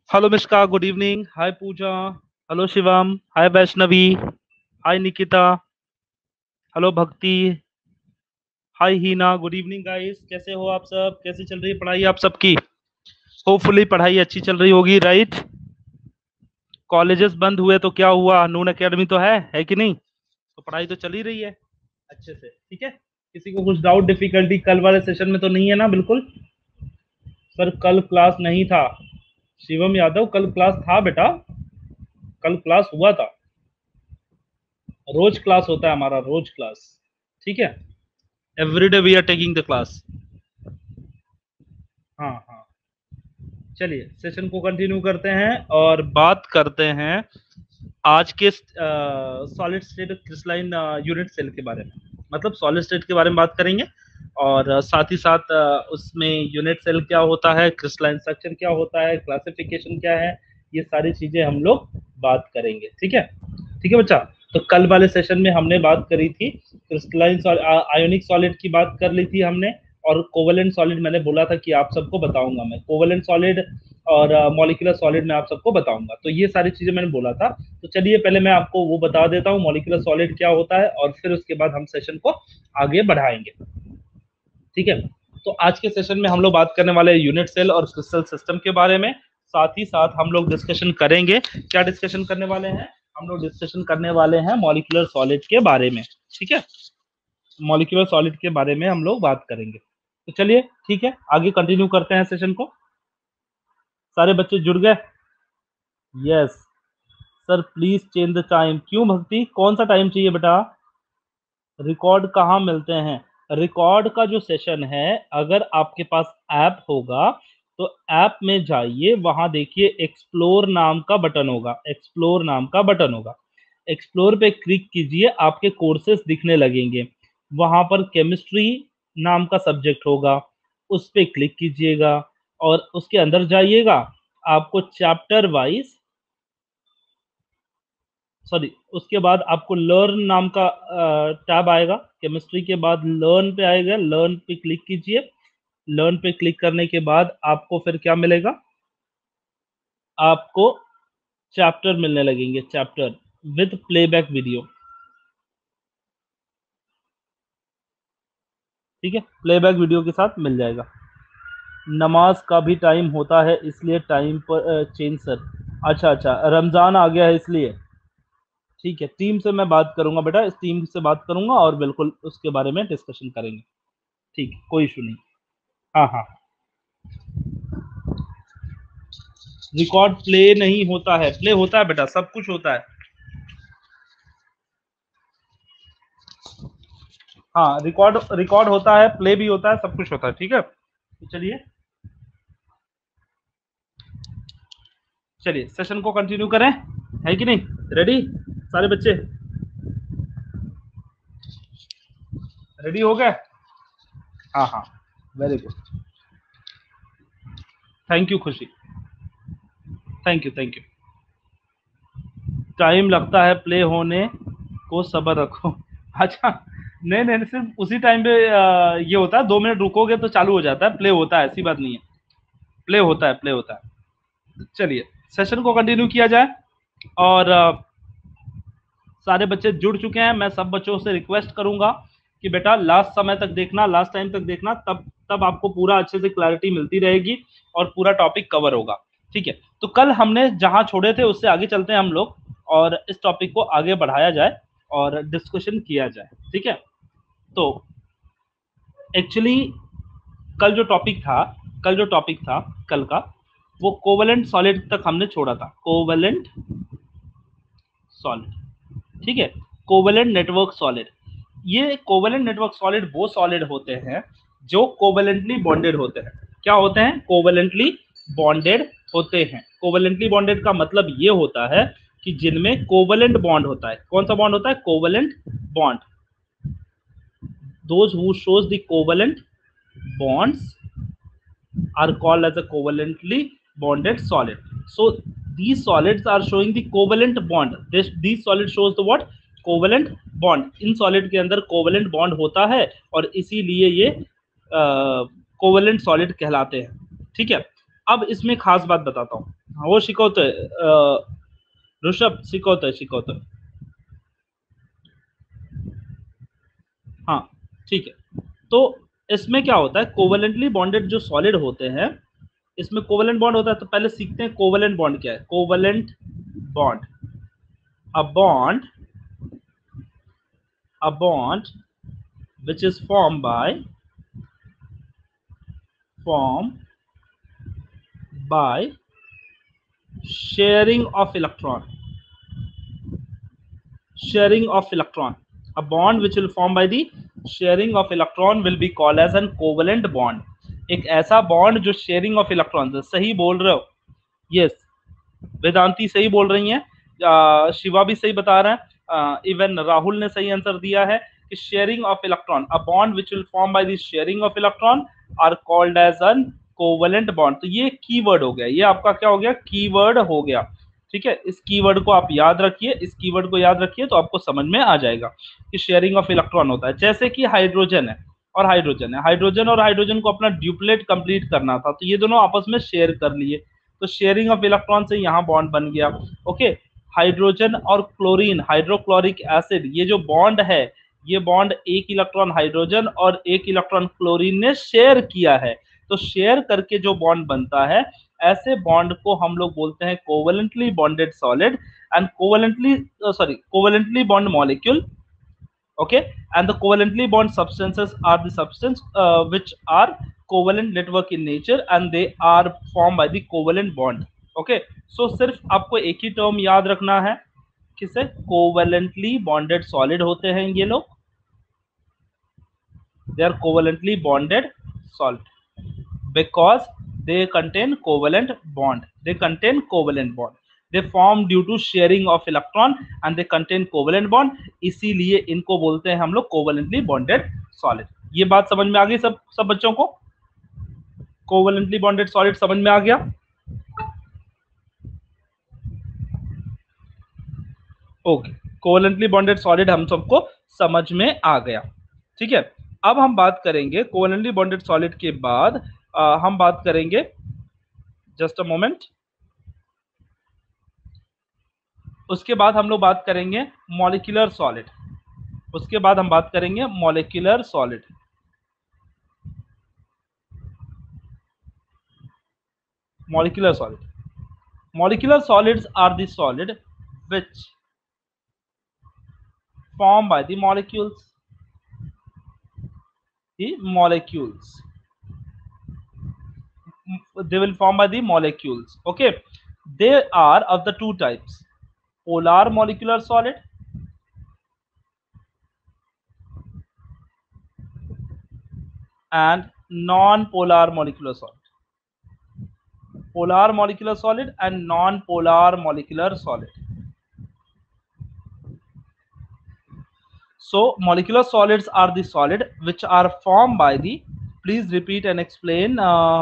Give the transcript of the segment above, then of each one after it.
Hello Mishka, good evening. Hi Pooja. Hello Shivam. Hi Vaishnavi. Hi Nikita. Hello Bhakti. Hi Hina. Good evening guys. कैसे हो आप सब? कैसे चल रही है पढ़ाई आप सबकी? होपफुली पढ़ाई अच्छी चल रही होगी, राइट? कॉलेजेस बंद हुए तो क्या हुआ? नून एकेडमी तो है कि नहीं? तो पढ़ाई तो चल ही रही है अच्छे से, ठीक है? किसी को कुछ डाउट डिफिकल्टी कल वाले सेशन में तो नहीं है ना? बिल्कुल। सर कल क्लास नहीं था। शिवम यादव, कल क्लास था बेटा। कल क्लास हुआ था। रोज क्लास होता है हमारा, रोज क्लास। ठीक है, every day we are taking the class. हाँ हाँ। चलिए सेशन को कंटिन्यू करते हैं और बात करते हैं आज के solid state crystalline unit cell के बारे में। मतलब सॉलिड स्टेट के बारे में बात करेंगे और साथ ही साथ उसमें यूनिट सेल क्या होता है, क्रिस्टलाइन स्ट्रक्चर क्या होता है, क्लासिफिकेशन क्या है, ये सारी चीजें हम लोग बात करेंगे। ठीक है, ठीक है बच्चा। तो कल वाले सेशन में हमने बात करी थी क्रिस्टलाइन आयोनिक सॉलिड की बात कर ली थी हमने। और कोवेलेंट सॉलिड मैंने बोला था कि आप सबको बताऊंगा मैं, कोवेलेंट सॉलिड और मॉलिक्यूलर सॉलिड में आप सबको बताऊंगा। तो ये सारी चीजें मैंने बोला था। तो चलिए पहले मैं आपको वो बता देता हूँ मॉलिक्यूलर सॉलिड क्या होता है और फिर उसके बाद हम सेशन को आगे बढ़ाएंगे। ठीक है, तो आज के सेशन में हम लोग बात करने वाले यूनिट सेल और क्रिस्टल सिस्टम के बारे में। साथ ही साथ हम लोग डिस्कशन करेंगे, क्या डिस्कशन करने वाले हैं? हम लोग डिस्कशन करने वाले हैं मॉलिक्यूलर सॉलिड के बारे में। ठीक है, मॉलिक्यूलर सॉलिड के बारे में हम लोग बात करेंगे। तो चलिए ठीक है, आगे कंटिन्यू करते हैं सेशन को। सारे बच्चे जुड़ गए? Yes sir, please change the time. क्यों भक्ति, कौन सा टाइम चाहिए बेटा? रिकॉर्ड कहाँ मिलते हैं? रिकॉर्ड का जो सेशन है, अगर आपके पास ऐप होगा तो ऐप में जाइए, वहां देखिए एक्सप्लोर नाम का बटन होगा, एक्सप्लोर नाम का बटन होगा। एक्सप्लोर पे क्लिक कीजिए, आपके कोर्सेज दिखने लगेंगे। वहां पर केमिस्ट्री नाम का सब्जेक्ट होगा, उस पे क्लिक कीजिएगा और उसके अंदर जाइएगा। आपको चैप्टर वाइज, सॉरी, उसके बाद आपको लर्न नाम का टैब आएगा। केमिस्ट्री के बाद लर्न पे आएगा, लर्न पे क्लिक कीजिए। लर्न पे क्लिक करने के बाद आपको फिर क्या मिलेगा? आपको चैप्टर मिलने लगेंगे, चैप्टर विद प्लेबैक वीडियो। ठीक है, प्लेबैक वीडियो के साथ मिल जाएगा। नमाज का भी टाइम होता है इसलिए टाइम पर चेंज सर। अच्छा अच्छा, रमजान आ गया है इसलिए। ठीक है, टीम से मैं बात करूंगा बेटा, इस टीम से बात करूंगा और बिल्कुल उसके बारे में डिस्कशन करेंगे। ठीक है, कोई इशू नहीं। हाँ हाँ, रिकॉर्ड प्ले नहीं होता है, प्ले होता है बेटा, सब कुछ होता है। हाँ, रिकॉर्ड रिकॉर्ड होता है, प्ले भी होता है, सब कुछ होता है। ठीक है, तो चलिए चलिए सेशन को कंटिन्यू करें, है कि नहीं? रेडी सारे बच्चे? रेडी हो गए? हाँ हाँ, वेरी गुड। थैंक यू खुशी, thank you thank you. Time लगता है प्ले होने को, सब्र रखो। अच्छा, नहीं नहीं, सिर्फ उसी टाइम पे ये होता है, 2 मिनट रुकोगे तो चालू हो जाता है, प्ले होता है, ऐसी बात नहीं है। प्ले होता है, प्ले होता है। चलिए सेशन को कंटिन्यू किया जाए। और सारे बच्चे जुड़ चुके हैं। मैं सब बच्चों से रिक्वेस्ट करूंगा कि बेटा लास्ट समय तक देखना, लास्ट टाइम तक देखना, तब तब आपको पूरा अच्छे से क्लैरिटी मिलती रहेगी और पूरा टॉपिक कवर होगा। ठीक है, तो कल हमने जहां छोड़े थे उससे आगे चलते हैं हम लोग और इस टॉपिक को आगे बढ़ाया जाए और डिस्कशन किया जाए। ठीक है, तो एक्चुअली कल जो टॉपिक था, कल जो टॉपिक था कल का, वो कोवेलेंट सॉलिड तक हमने छोड़ा था, कोवेलेंट सॉलिड। ठीक है, कोवेलेंट नेटवर्क सॉलिड। ये कोवेलेंट नेटवर्क सॉलिड वो सॉलिड होते हैं जो कोवेलेंटली बॉन्डेड होते हैं। क्या होते हैं? कोवेलेंटली बॉन्डेड होते हैं। कोवेलेंटली बॉन्डेड का मतलब ये होता है कि जिनमें कोवेलेंट बॉन्ड होता है। कौन सा बॉन्ड होता है? Covalent bond. Those who shows the covalent bonds are called as a covalently bonded solid. So these solids are showing the covalent bond. These solid shows the what? Covalent bond. In solid के अंदर covalent bond होता है और इसीलिए ये covalent solid कहलाते हैं। ठीक है, अब इसमें खास बात बताता हूँ। हाँ, वो शिकौत है ऋषभ, शिकौत है, शिकौत है। हाँ ठीक है। तो इसमें क्या होता है, कोवेलेंटली बॉन्डेड जो सॉलिड होते हैं, इसमें कोवेलेंट बॉन्ड होता है। तो पहले सीखते हैं कोवेलेंट बॉन्ड क्या है। Covalent bond, a bond, a bond which is formed by sharing of electron, sharing of electron. A bond which will form by the sharing of electron will be called as an covalent bond. एक ऐसा bond जो sharing of electron है। सही बोल रहे हो, yes Vedanti सही बोल रही हैं, शिवा भी सही बता रहा है, इवन राहुल ने सही आंसर दिया है कि sharing of electron, a bond which will form by the sharing of electron are called as an covalent bond. तो ये कीवर्ड हो गया, ये आपका क्या हो गया, कीवर्ड हो गया। ठीक है, इस कीवर्ड को आप याद रखिए, इस कीवर्ड को याद रखिए तो आपको समझ में आ जाएगा कि शेयरिंग ऑफ इलेक्ट्रॉन होता है। जैसे कि हाइड्रोजन है और हाइड्रोजन है, हाइड्रोजन और हाइड्रोजन को अपना ड्यूप्लेट कंप्लीट करना था, तो ये दोनों आपस में शेयर कर लिए, तो शेयरिंग ऑफ इलेक्ट्रॉन से यहाँ बॉन्ड बन गया। ओके, हाइड्रोजन और क्लोरीन, हाइड्रोक्लोरिक एसिड, ये जो बॉन्ड है, ये बॉन्ड एक इलेक्ट्रॉन हाइड्रोजन और एक इलेक्ट्रॉन क्लोरीन ने शेयर किया है। तो शेयर करके जो बॉन्ड बनता है, ऐसे बॉन्ड को हम लोग बोलते हैं covalently bonded solid and covalently bond molecule. Okay, and the covalently bond substances are the substance which are covalent network in nature and they are formed by the covalent bond. Okay, so सिर्फ आपको एक ही term याद रखना है, किसे, covalently bonded solid होते हैं ये लोग, they are covalently bonded solid because they contain covalent bond, they contain covalent bond, they form due to sharing of electron and they contain covalent bond, इसीलिए इनको बोलते हैं हम लोग covalently bonded solid। ये बात समझ में आ गई सब सब बच्चों को, covalently bonded solid समझ में आ गया। ओके, कोवेलेंटली बॉन्डेड सॉलिड हम सबको समझ में आ गया। ठीक है, अब हम बात करेंगे कोवेलेंटली बॉन्डेड सॉलिड के बाद हम बात करेंगे, जस्ट अ मोमेंट, उसके बाद हम लोग बात करेंगे मॉलिक्यूलर सॉलिड, उसके बाद हम बात करेंगे molecular solid. Molecular solid, molecular solids are the solid which formed by the molecules, they will form by the molecules। Okay, they are of the two types, polar molecular solid and non-polar molecular solid, polar molecular solid and non-polar molecular solid। So molecular solids are the solid which are formed by the, please repeat and explain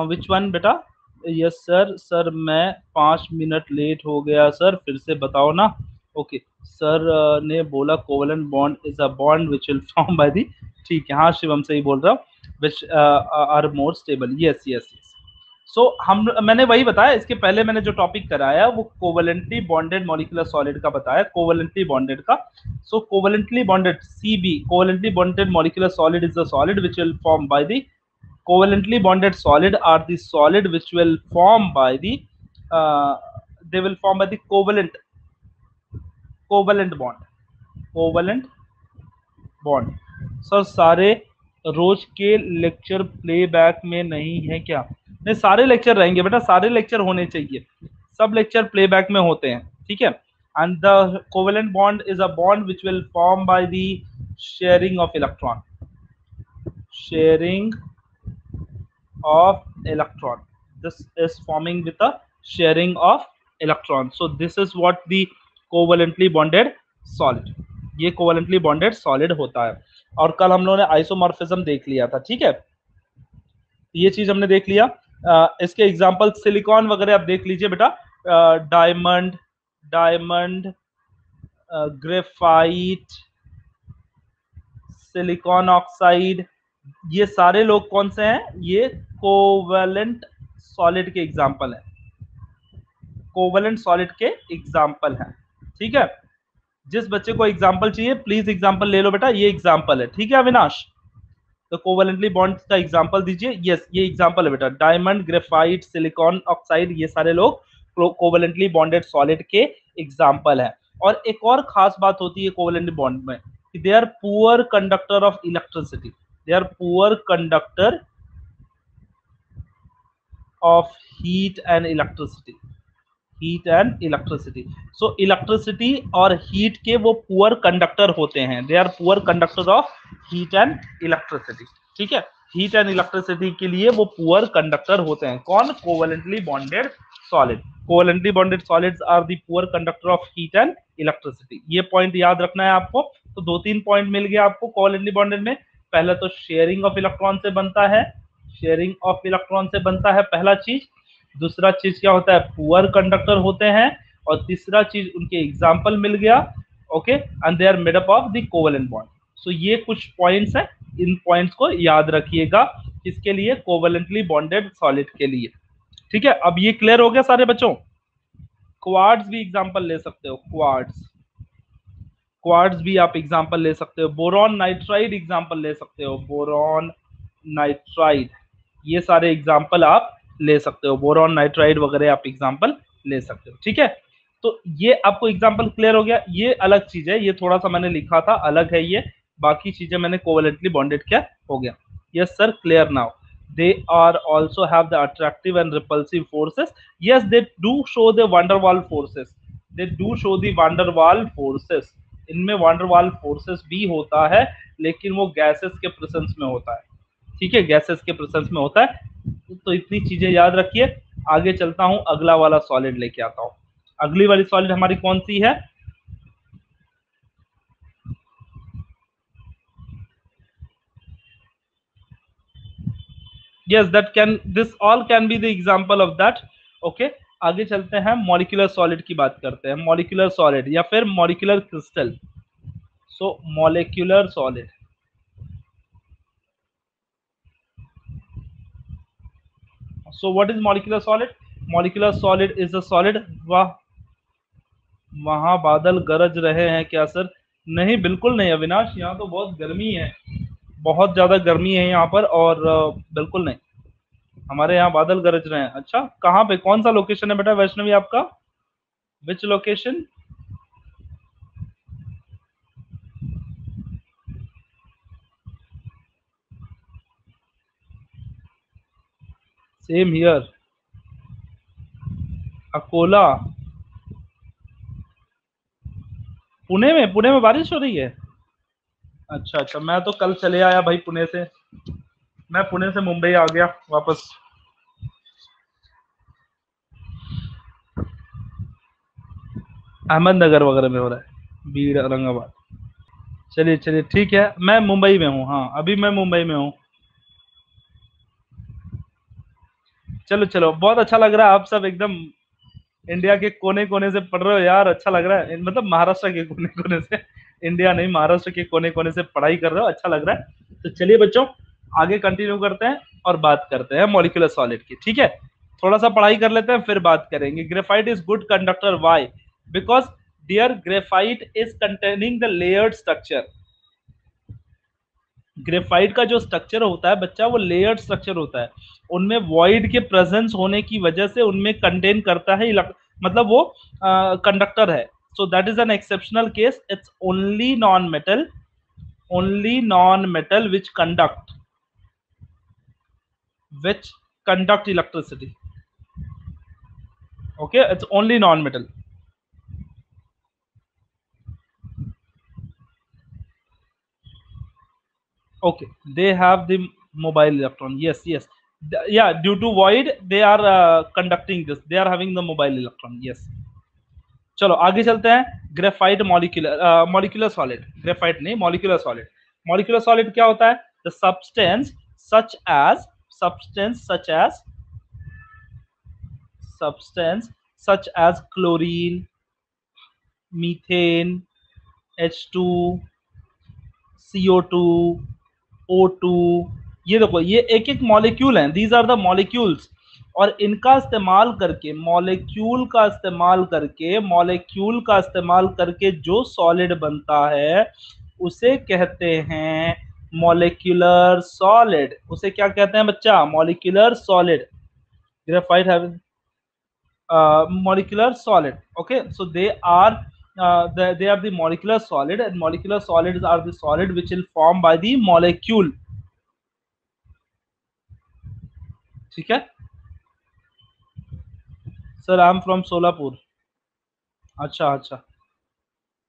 which one beta। Yes sir, sir मैं 5 minute late हो गया sir, फिर से बताओ ना। Okay, sir ने बोला covalent bond is a bond which will form by the, ठीक है, हाँ शिवम सही बोल रहा हूँ, which are more stable, yes yes yes. So हम, मैंने वही बताया, इसके पहले मैंने जो टॉपिक कराया वो कोवेलेंटली बॉन्डेड मॉलिक्यूलर सॉलिड का बताया, कोवेलेंटली बॉन्डेड का। So covalently bonded, CB, covalently bonded molecular solid is the solid which will form by the, covalently bonded solid are the solid which will form by the they will form by the covalent bond, covalent bond। Sir सारे रोज के lecture playback में नहीं है क्या? नहीं, सारे lecture रहेंगे बेटा, सारे लेक्चर होने चाहिए, सब लेक्चर प्लेबैक में होते हैं। ठीक है, and the covalent bond is a bond which will form by the sharing of electron, sharing of electron, this is forming with a sharing of electron, so this is what the covalently bonded solid, ये covalently bonded solid होता है। और कल हम लोगों ने isomorphism देख लिया था। ठीक है, ये चीज हमने देख लिया। इसके एग्जांपल सिलिकॉन वगैरह आप देख लीजिए बेटा, diamond, diamond, graphite, silicon oxide, ये सारे लोग कौन से हैं, ये कोवेलेंट सॉलिड के एग्जाम्पल है, कोवलेंट सॉलिड के एग्जाम्पल है। ठीक है, जिस बच्चे को एग्जाम्पल चाहिए प्लीज एग्जाम्पल ले लो बेटा, ये एग्जाम्पल है। ठीक है अविनाश, तो कोवलेंटली बॉन्ड का एग्जाम्पल दीजिए। यस, ये एग्जाम्पल है बेटा, डायमंड, ग्रेफाइट, सिलिकॉन ऑक्साइड, ये सारे लोग कोवलेंटली बॉन्डेड सॉलिड के एग्जाम्पल है। और एक और खास बात होती है कोवलेंट बॉन्ड में कि they are poor conductor of electricity, they are poor conductor of heat and electricity, heat and electricity. So electricity और हीट के वो पुअर कंडक्टर होते हैं, they are poor conductor of heat and electricity. ठीक है, heat and electricity के लिए वो पुअर कंडक्टर होते हैं। कौन? Covalently bonded solid. Covalently bonded solids are the poor conductor of heat and electricity. ये पॉइंट याद रखना है आपको। तो 2-3 पॉइंट मिल गया आपको कोवलेंटली बॉन्डेड में। पहला तो शेयरिंग ऑफ इलेक्ट्रॉन से बनता है, शेयरिंग ऑफ इलेक्ट्रॉन से बनता है पहला चीज। दूसरा चीज क्या होता है? पुअर कंडक्टर होते हैं। और तीसरा चीज उनके एग्जाम्पल मिल गया, okay, and they are made up of the covalent bond. So ये कुछ पॉइंट्स हैं, इन पॉइंट्स को याद रखिएगा इसके लिए, कोवलेंटली बॉन्डेड सॉलिड के लिए। ठीक है, अब ये क्लियर हो गया सारे बच्चों? क्वार्ट्ज भी एग्जाम्पल ले सकते हो, क्वार्ट्ज, क्वार्ट्ज भी आप एग्जाम्पल ले सकते हो। बोरॉन नाइट्राइड एग्जाम्पल ले सकते हो, बोरॉन नाइट्राइड, ये सारे एग्जाम्पल आप ले सकते हो। बोरॉन नाइट्राइड वगैरह आप एग्जाम्पल ले सकते हो। ठीक है, तो ये आपको एग्जाम्पल क्लियर हो गया। ये अलग चीज है, ये थोड़ा सा मैंने लिखा था, अलग है ये, बाकी चीजें मैंने कोवलेंटली बॉन्डेड किया, हो गया। Yes sir, clear now. They are also have the attractive and repulsive forces. Yes, they do show the van der Waal forces. They do show the van der Waal forces. इनमें van der Waal forces भी होता है, लेकिन वो gases के presence में होता है। ठीक है, गैसेस के प्रेजेंस में होता है। तो इतनी चीजें याद रखिए। आगे चलता हूं, अगला वाला सॉलिड लेके आता हूं। अगली वाली सॉलिड हमारी कौन सी है? yes, that can, this all can be the example of that. okay, आगे चलते हैं, मॉलिक्यूलर सॉलिड की बात करते हैं। मॉलिक्यूलर सॉलिड या फिर molecular crystal. So molecular solid, so what is molecular solid? molecular solid is a solid। वाह, वहां बादल गरज रहे हैं क्या सर? नहीं, बिल्कुल नहीं अविनाश, यहाँ तो बहुत गर्मी है, बहुत ज्यादा गर्मी है यहाँ पर। और बिल्कुल नहीं, हमारे यहाँ बादल गरज रहे हैं। अच्छा, कहाँ पे, कौन सा लोकेशन है बेटा वैष्णवी आपका? विच location? Same here, Akola. Pune में, पुणे में बारिश हो रही है? अच्छा अच्छा, मैं तो कल चले आया भाई पुणे से, मैं पुणे से मुंबई आ गया वापस। अहमदनगर वगैरह में हो रहा है, भीड़, औरंगाबाद। चलिए चलिए, ठीक है, मैं मुंबई में हूँ, हाँ अभी मैं मुंबई में हूँ। चलो चलो, बहुत अच्छा लग रहा है, आप सब एकदम इंडिया के कोने कोने से पढ़ रहे हो यार, अच्छा लग रहा है। मतलब महाराष्ट्र के कोने कोने से, इंडिया नहीं, महाराष्ट्र के कोने कोने से पढ़ाई कर रहे हो, अच्छा लग रहा है। तो चलिए बच्चों, आगे कंटिन्यू करते हैं और बात करते हैं मॉलिक्यूलर सॉलिड की। ठीक है, थोड़ा सा पढ़ाई कर लेते हैं फिर बात करेंगे। Graphite is good conductor, why? Because dear graphite is containing the layered structure. Graphite का जो स्ट्रक्चर होता है बच्चा, वो लेयर्ड स्ट्रक्चर होता है। उनमें वॉइड के प्रेजेंस होने की वजह से उनमें कंटेन करता है, मतलब वो कंडक्टर है। So that is an exceptional case, it's only non metal, only non metal which conduct electricity. Okay, it's only non metal. Okay, they have the mobile electron, yes yes, yeah, due to void they are conducting this, they are having the mobile electron, yes। चलो आगे चलते हैं। Graphite molecular, molecular solid, graphite नहीं, molecular solid. Molecular solid क्या होता है? The substance such as, substance such as, substance such as chlorine, methane, H2, CO2, O2। ये देखो, ये एक एक मॉलिक्यूल हैं, दीज आर द मॉलिक्यूल्स और इनका इस्तेमाल करके मॉलिक्यूल का इस्तेमाल करके जो सॉलिड बनता है उसे कहते हैं मॉलिक्यूलर सॉलिड। उसे क्या कहते हैं बच्चा? Molecular solid. Graphite have molecular solid. Okay, so they are the molecular solid, and molecular solids are the solid which will form by the molecule. ठीक है sir, I am from Solapur. अच्छा अच्छा।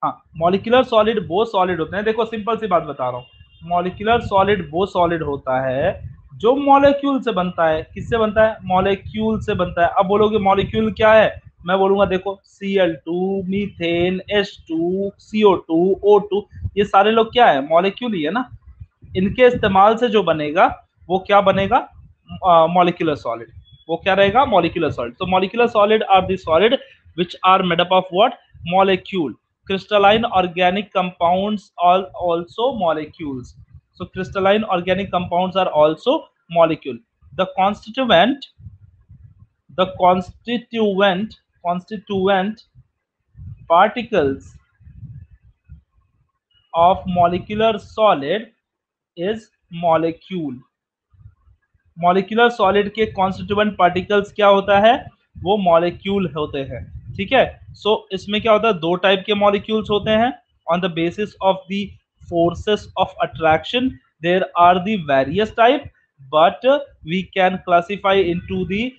हाँ, मॉलिक्यूलर सॉलिड वो solid होते हैं, देखो simple सी बात बता रहा हूँ, मॉलिक्यूलर सॉलिड वो सॉलिड होता है जो मॉलिक्यूल से बनता है। किससे बनता है? मॉलिक्यूल से बनता है। अब बोलोगे मॉलिक्यूल क्या है? मैं बोलूंगा देखो Cl2, methane, H2, CO2, O2, ये सारे लोग क्या है? मॉलिक्यूल ही है ना। इनके इस्तेमाल से जो बनेगा वो क्या बनेगा? Molecular solid. वो क्या रहेगा? Molecular solid. तो molecular solid are the solid which are made up of what? Molecule. Crystalline organic compounds are also molecules. So crystalline organic compounds are also molecule. The constituent particles of molecular solid is molecule. Molecular solid के constituent particles क्या होता है? वो molecule होते हैं। ठीक है। सो इसमें क्या होता है? दो टाइप के मॉलिक्यूल्स होते हैं। On the basis of the forces of attraction there are the various type, but we can classify into the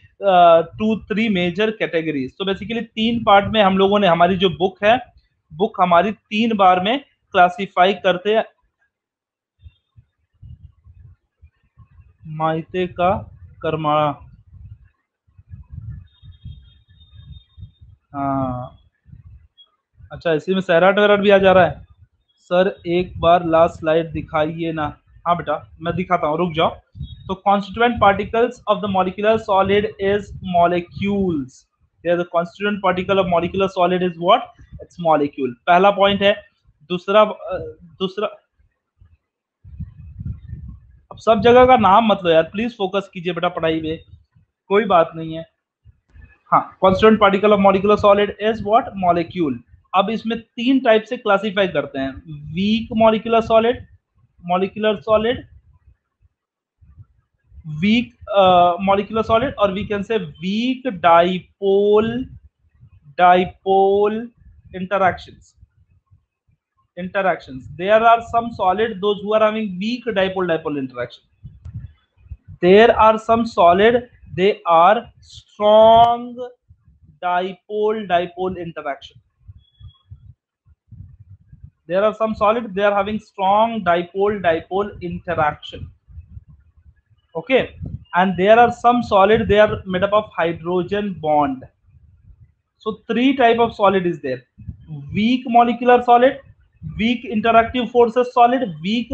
2-3 major categories. तो बेसिकली 3 पार्ट में हम लोगों ने, हमारी जो बुक है, बुक हमारी 3 बार में क्लासिफाई करते हैं। माइते का करमाड़ा, हाँ अच्छा, इसी में सैराट वैराट भी आ जा रहा है। सर एक बार लास्ट स्लाइड दिखाइए ना। हाँ बेटा मैं दिखाता हूँ, रुक जाओ। तो constituent particles of the molecular solid is molecules. The constituent particle of molecular solid is what? It's molecule. पहला पॉइंट है। दूसरा दूसरा अब सब जगह का नाम मत लो यार, प्लीज फोकस कीजिए बेटा पढ़ाई में, कोई बात नहीं है। हाँ, constituent particle of molecular solid is what? Molecule. अब इसमें 3 टाइप से क्लासिफाई करते हैं। Weak molecular solid, weak molecular solid, और we can say weak dipole interactions. There are some solid those who are having weak dipole interaction. There are some solid they are strong dipole interaction. There are some solid they are having strong dipole interaction. Okay, and there are some solid they are made up of hydrogen bond. So 3 type of solid is there: weak molecular solid, weak interactive forces solid, weak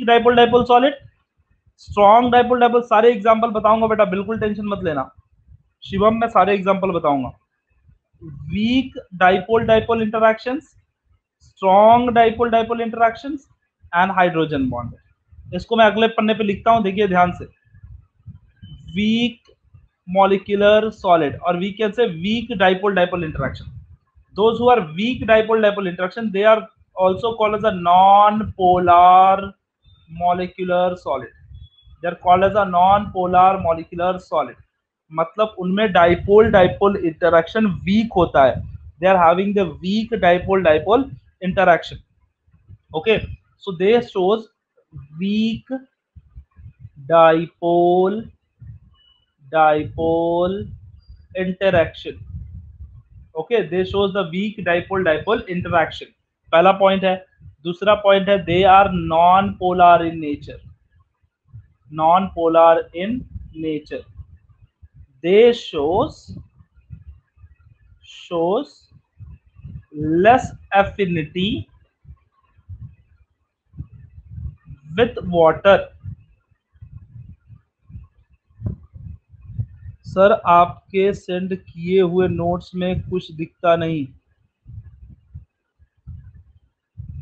dipole solid, strong dipole। सारे example बताऊंगा बेटा, बिल्कुल tension मत लेना शिवम, मैं सारे example बताऊंगा। Weak dipole interactions, strong dipole interactions and hydrogen bond. इसको मैं अगले पन्ने पे लिखता हूं, देखिए ध्यान से। Weak molecular solid, or we can say weak dipole interaction. Those who are weak dipole interaction, they are also called as a non-polar molecular solid. They are called as a non-polar molecular solid. मतलब उनमें dipole interaction weak होता है. They are having the weak dipole interaction. Okay, so they shows weak dipole interaction. Okay, they shows the weak dipole interaction. पहला point है। दूसरा point है they are non-polar in nature. Non-polar in nature. They shows less affinity with water. Sir आपके send किए हुए notes में कुछ दिखता नहीं।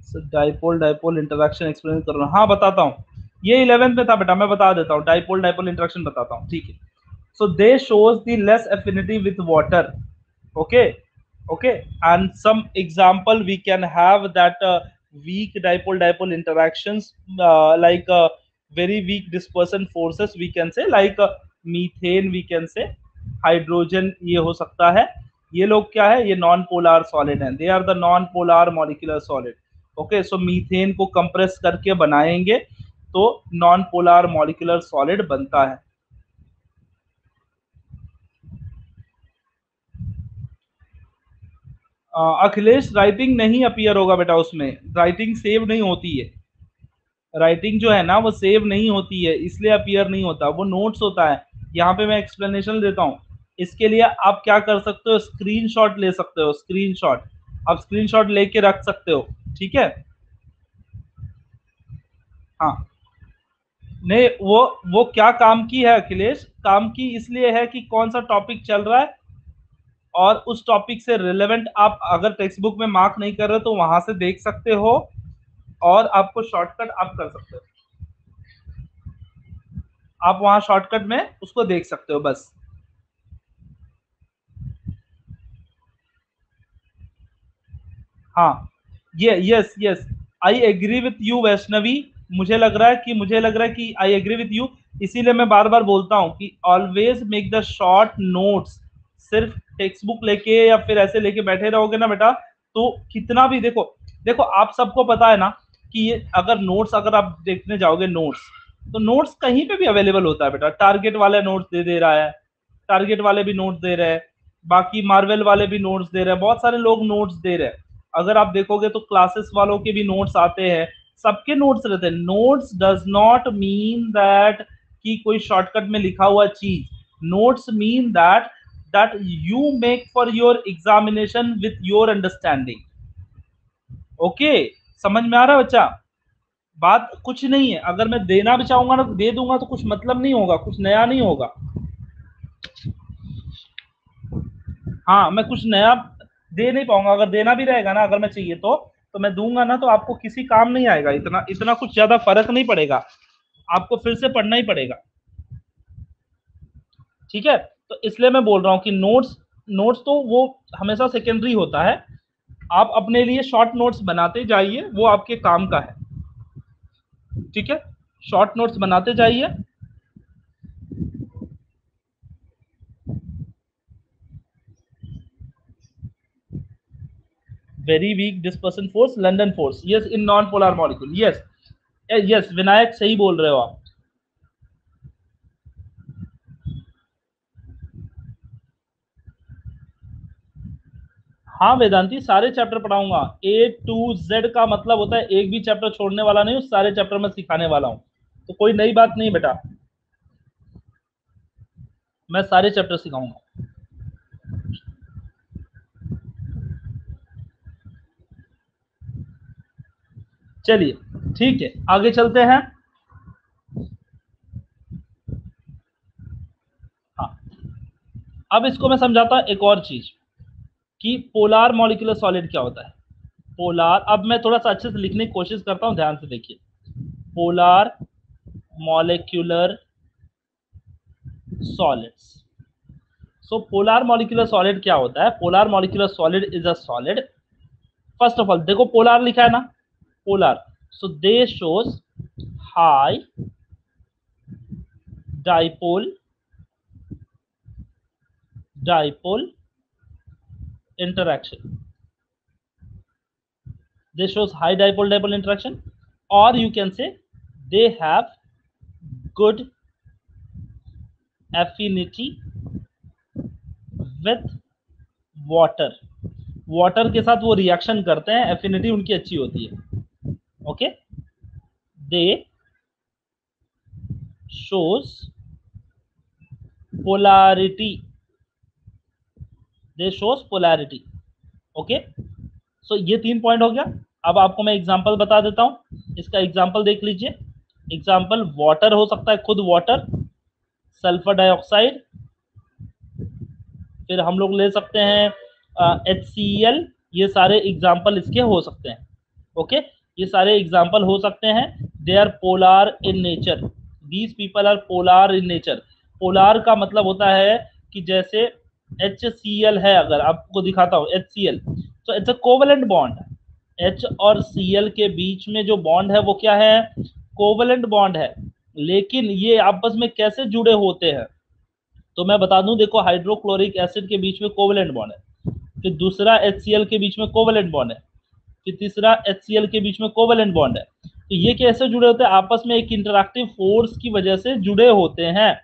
सर डाइपोल इंटरैक्शन एक्सप्लेन कर रहा हूँ। हाँ बताता हूँ, ये 11th में था बेटा, मैं बता देता हूँ। डाइपोल इंटरैक्शन बताता हूँ, ठीक है। So they shows the less affinity with water. Okay, okay. And some example we can have that weak dipole-dipole interactions, like very weak dispersion forces. We can say like methane. We can say hydrogen ये हो सकता है. ये लोग क्या है, ये non polar solid हैं. They are the non polar molecular solid. Okay, so methane को कंप्रेस करके बनाएंगे तो नॉन पोलर मॉलिक्यूलर सॉलिड बनता है. अखिलेश, राइटिंग नहीं अपीयर होगा बेटा, उसमें राइटिंग सेव नहीं होती है. राइटिंग जो है ना वो सेव नहीं होती है, इसलिए अपीयर नहीं होता, वो नोट्स होता है. यहाँ पे मैं एक्सप्लेनेशन देता हूँ. इसके लिए आप क्या कर सकते हो, स्क्रीनशॉट ले सकते हो. स्क्रीनशॉट, आप स्क्रीनशॉट लेके रख सकते हो. ठीक है. हाँ, नहीं, वो क्या काम की है अखिलेश, काम की इसलिए है कि कौन सा टॉपिक चल रहा है और उस टॉपिक से रिलेवेंट आप अगर टेक्स्ट बुक में मार्क नहीं कर रहे तो वहां से देख सकते हो और आपको शॉर्टकट आप कर सकते हो. आप वहां शॉर्टकट में उसको देख सकते हो बस. हाँ, ये yes yes, I agree with you Vaishnavi. मुझे लग रहा है कि आई एग्री विथ यू. इसीलिए मैं बार बार बोलता हूँ कि always make the short notes. सिर्फ टेक्स्ट बुक लेके या फिर ऐसे लेके बैठे रहोगे ना बेटा, तो कितना भी देखो, देखो आप सबको पता है ना कि ये अगर नोट्स अगर आप देखने जाओगे नोट्स, तो नोट्स कहीं पे भी अवेलेबल होता है बेटा. टारगेट वाला नोट्स दे रहा है, टारगेट वाले भी नोट्स दे रहे हैं, बाकी मार्वल वाले भी नोट्स दे रहे हैं, बहुत सारे लोग नोट्स दे रहे हैं. अगर आप देखोगे तो क्लासेस वालों के भी नोट्स आते हैं, सबके नोट्स रहते हैं. Notes does not mean that कि कोई शॉर्टकट में लिखा हुआ चीज. Notes mean that you make for your examination with your understanding. Okay, समझ में आ रहा है बच्चा? बात कुछ नहीं है. अगर मैं देना भी चाहूंगा ना तो दे दूंगा, तो कुछ मतलब नहीं होगा, कुछ नया नहीं होगा. हाँ, मैं कुछ नया दे नहीं पाऊंगा. अगर देना भी रहेगा ना, अगर मैं चाहिए तो मैं दूंगा ना, तो आपको किसी काम नहीं आएगा. इतना इतना कुछ ज्यादा फर्क नहीं पड़ेगा, आपको फिर से पढ़ना ही पड़ेगा. ठीक है, तो इसलिए मैं बोल रहा हूँ कि नोट्स नोट्स तो वो हमेशा सेकेंडरी होता है. आप अपने लिए शॉर्ट नोट्स बनाते जाइए, वो आपके काम का है. ठीक है, शॉर्ट नोट्स बनाते जाइए. Very weak dispersion force, London force. Yes, in non polar molecule. Yes yes, Vinayak सही बोल रहे हो आप. हाँ वेदांती, सारे चैप्टर पढ़ाऊंगा. A to Z का मतलब होता है एक भी चैप्टर छोड़ने वाला नहीं, उस सारे चैप्टर में सिखाने वाला हूँ. तो कोई नई बात नहीं बेटा, मैं सारे चैप्टर सिखाऊंगा. चलिए ठीक है, आगे चलते हैं. हाँ, अब इसको मैं समझाता एक और चीज कि पोलार मॉलिक्यूलर सॉलिड क्या होता है. पोलार, अब मैं थोड़ा सा अच्छे से लिखने की कोशिश करता हूं, ध्यान से देखिए. Polar molecular solids. So polar molecular solid क्या होता है? Polar molecular solid is a solid. First of all देखो, पोलार लिखा है ना, polar. So they shows high dipole dipole interaction. They shows high dipole dipole interaction, or you can say they have good affinity with water. Water के साथ वो reaction करते हैं, affinity उनकी अच्छी होती है. Okay, they shows polarity. They shows polarity. Okay, so ये 3 पॉइंट हो गया. अब आपको मैं एग्जांपल बता देता हूं. इसका एग्जांपल देख लीजिए. एग्जांपल वाटर हो सकता है, खुद वाटर, सल्फर डाइऑक्साइड, फिर हम लोग ले सकते हैं HCl. ये सारे एग्जांपल इसके हो सकते हैं. ओके, ये सारे एग्जांपल हो सकते हैं. They are polar in nature. These people are polar in nature. Polar का मतलब होता है कि जैसे HCl है, अगर आपको दिखाता हूं HCl, तो it's a covalent bond. H और Cl के बीच में जो बॉन्ड है वो क्या है? कोवेलेंट बॉन्ड है। लेकिन ये आपस में कैसे जुड़े होते हैं? तो मैं बता दूं, देखो हाइड्रोक्लोरिक एसिड के बीच में कोवेलेंट बॉन्ड है, फिर दूसरा HCl के बीच में कोवेलेंट बॉन्ड है, फिर तीसरा HCl के बीच में कोवेलेंट बॉन्ड है। तो ये कैसे जुड़े होते हैं? आपस में एक इंटरैक्टिव फोर्स की वजह से जुड़े होते हैं।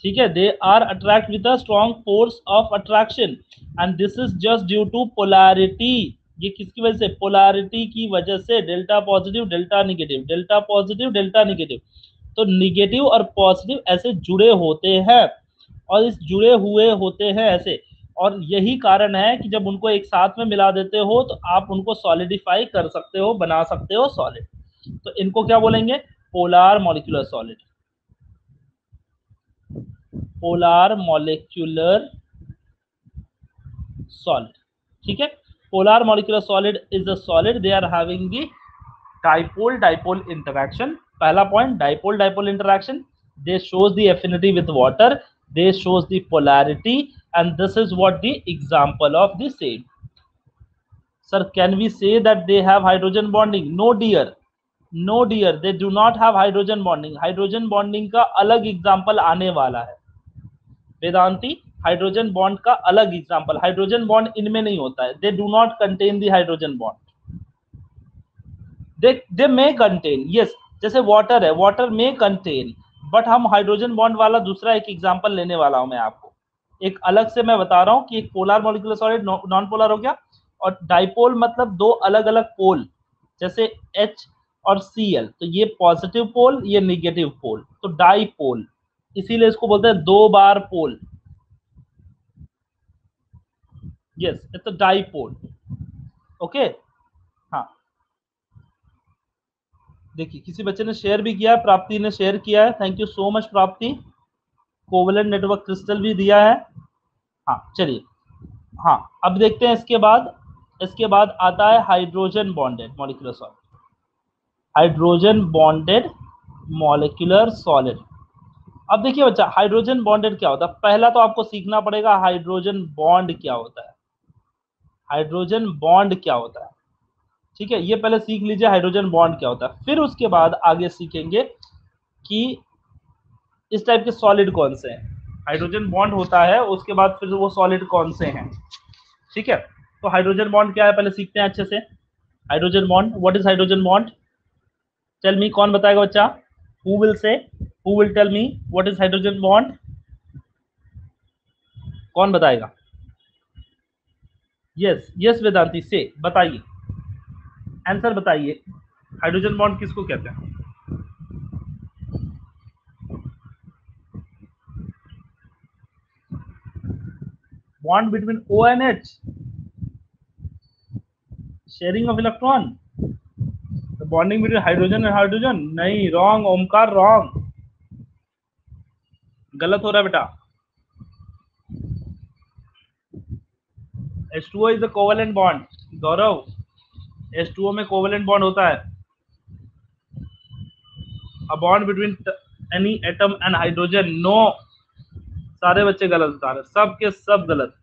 ठीक है, they are attract with a strong force of attraction and this is just due to polarity. ये किसकी वजह से? पोलैरिटी की वजह से। Delta positive delta negative, delta positive delta negative. तो निगेटिव और पॉजिटिव ऐसे जुड़े होते हैं, और इस जुड़े हुए होते हैं ऐसे। और यही कारण है कि जब उनको एक साथ में मिला देते हो तो आप उनको सॉलिडिफाई कर सकते हो, बना सकते हो सॉलिड। तो इनको क्या बोलेंगे? Polar molecular solid. Polar molecular solid. ठीक है, polar molecular solid is a solid they are having the dipole dipole interaction. पहला point, dipole dipole interaction, they shows the affinity with water, they shows the polarity, and this is what the example of the same. Sir, can we say that they have hydrogen bonding? No dear, no dear, they do not have hydrogen bonding. Hydrogen bonding का अलग example आने वाला है Vedanti. Hydrogen bond का अलग example, hydrogen bond इनमें नहीं होता है। They do not contain the hydrogen bond. They may contain, yes, जैसे वाटर है, वाटर में कंटेन, बट हम हाइड्रोजन बॉन्ड वाला दूसरा एक एग्जाम्पल लेने वाला हूं मैं आपको। एक अलग से मैं बता रहा हूं कि एक polar molecular solid non polar हो गया, और डाइपोल मतलब दो अलग अलग पोल, जैसे H और Cl, तो ये पॉजिटिव पोल, ये निगेटिव पोल, तो डाइपोल, इसीलिए इसको बोलते हैं दो बार pole. Yes, it's a dipole. Okay, हाँ, देखिए किसी बच्चे ने शेयर भी किया है, प्राप्ति ने शेयर किया है, थैंक यू सो मच प्राप्ति। कोवेलेंट नेटवर्क क्रिस्टल भी दिया है। हाँ चलिए, हाँ अब देखते हैं इसके बाद आता है hydrogen bonded molecular solid. Hydrogen bonded molecular solid. अब देखिए बच्चा, हाइड्रोजन बॉन्डेड क्या होता है? पहला तो आपको सीखना पड़ेगा हाइड्रोजन बॉन्ड क्या होता है। हाइड्रोजन बॉन्ड क्या होता है? ठीक है, ये पहले सीख लीजिए हाइड्रोजन बॉन्ड क्या होता है, फिर उसके बाद आगे सीखेंगे कि इस टाइप के सॉलिड कौन से हैं। हाइड्रोजन बॉन्ड होता है, उसके बाद फिर वो सॉलिड कौन से हैं। ठीक है, तो हाइड्रोजन बॉन्ड क्या है पहले सीखते हैं अच्छे से। Hydrogen bond, what is hydrogen bond? Tell me, कौन बताएगा बच्चा? Who will say, who will tell me what is hydrogen bond? कौन बताएगा? यस यस वेदांती से बताइए, आंसर बताइए, हाइड्रोजन बॉन्ड किसको कहते हैं? Bond between O and H, sharing of electron, bonding between hydrogen and hydrogen. नहीं, रॉन्ग ओमकार, रॉन्ग, गलत हो रहा है बेटा। H2O is the covalent bond Gaurav, H2O में कोवेलेंट बॉन्ड होता है। A bond between any atom and hydrogen, no, सारे बच्चे गलत बता रहे, सब के सब गलत।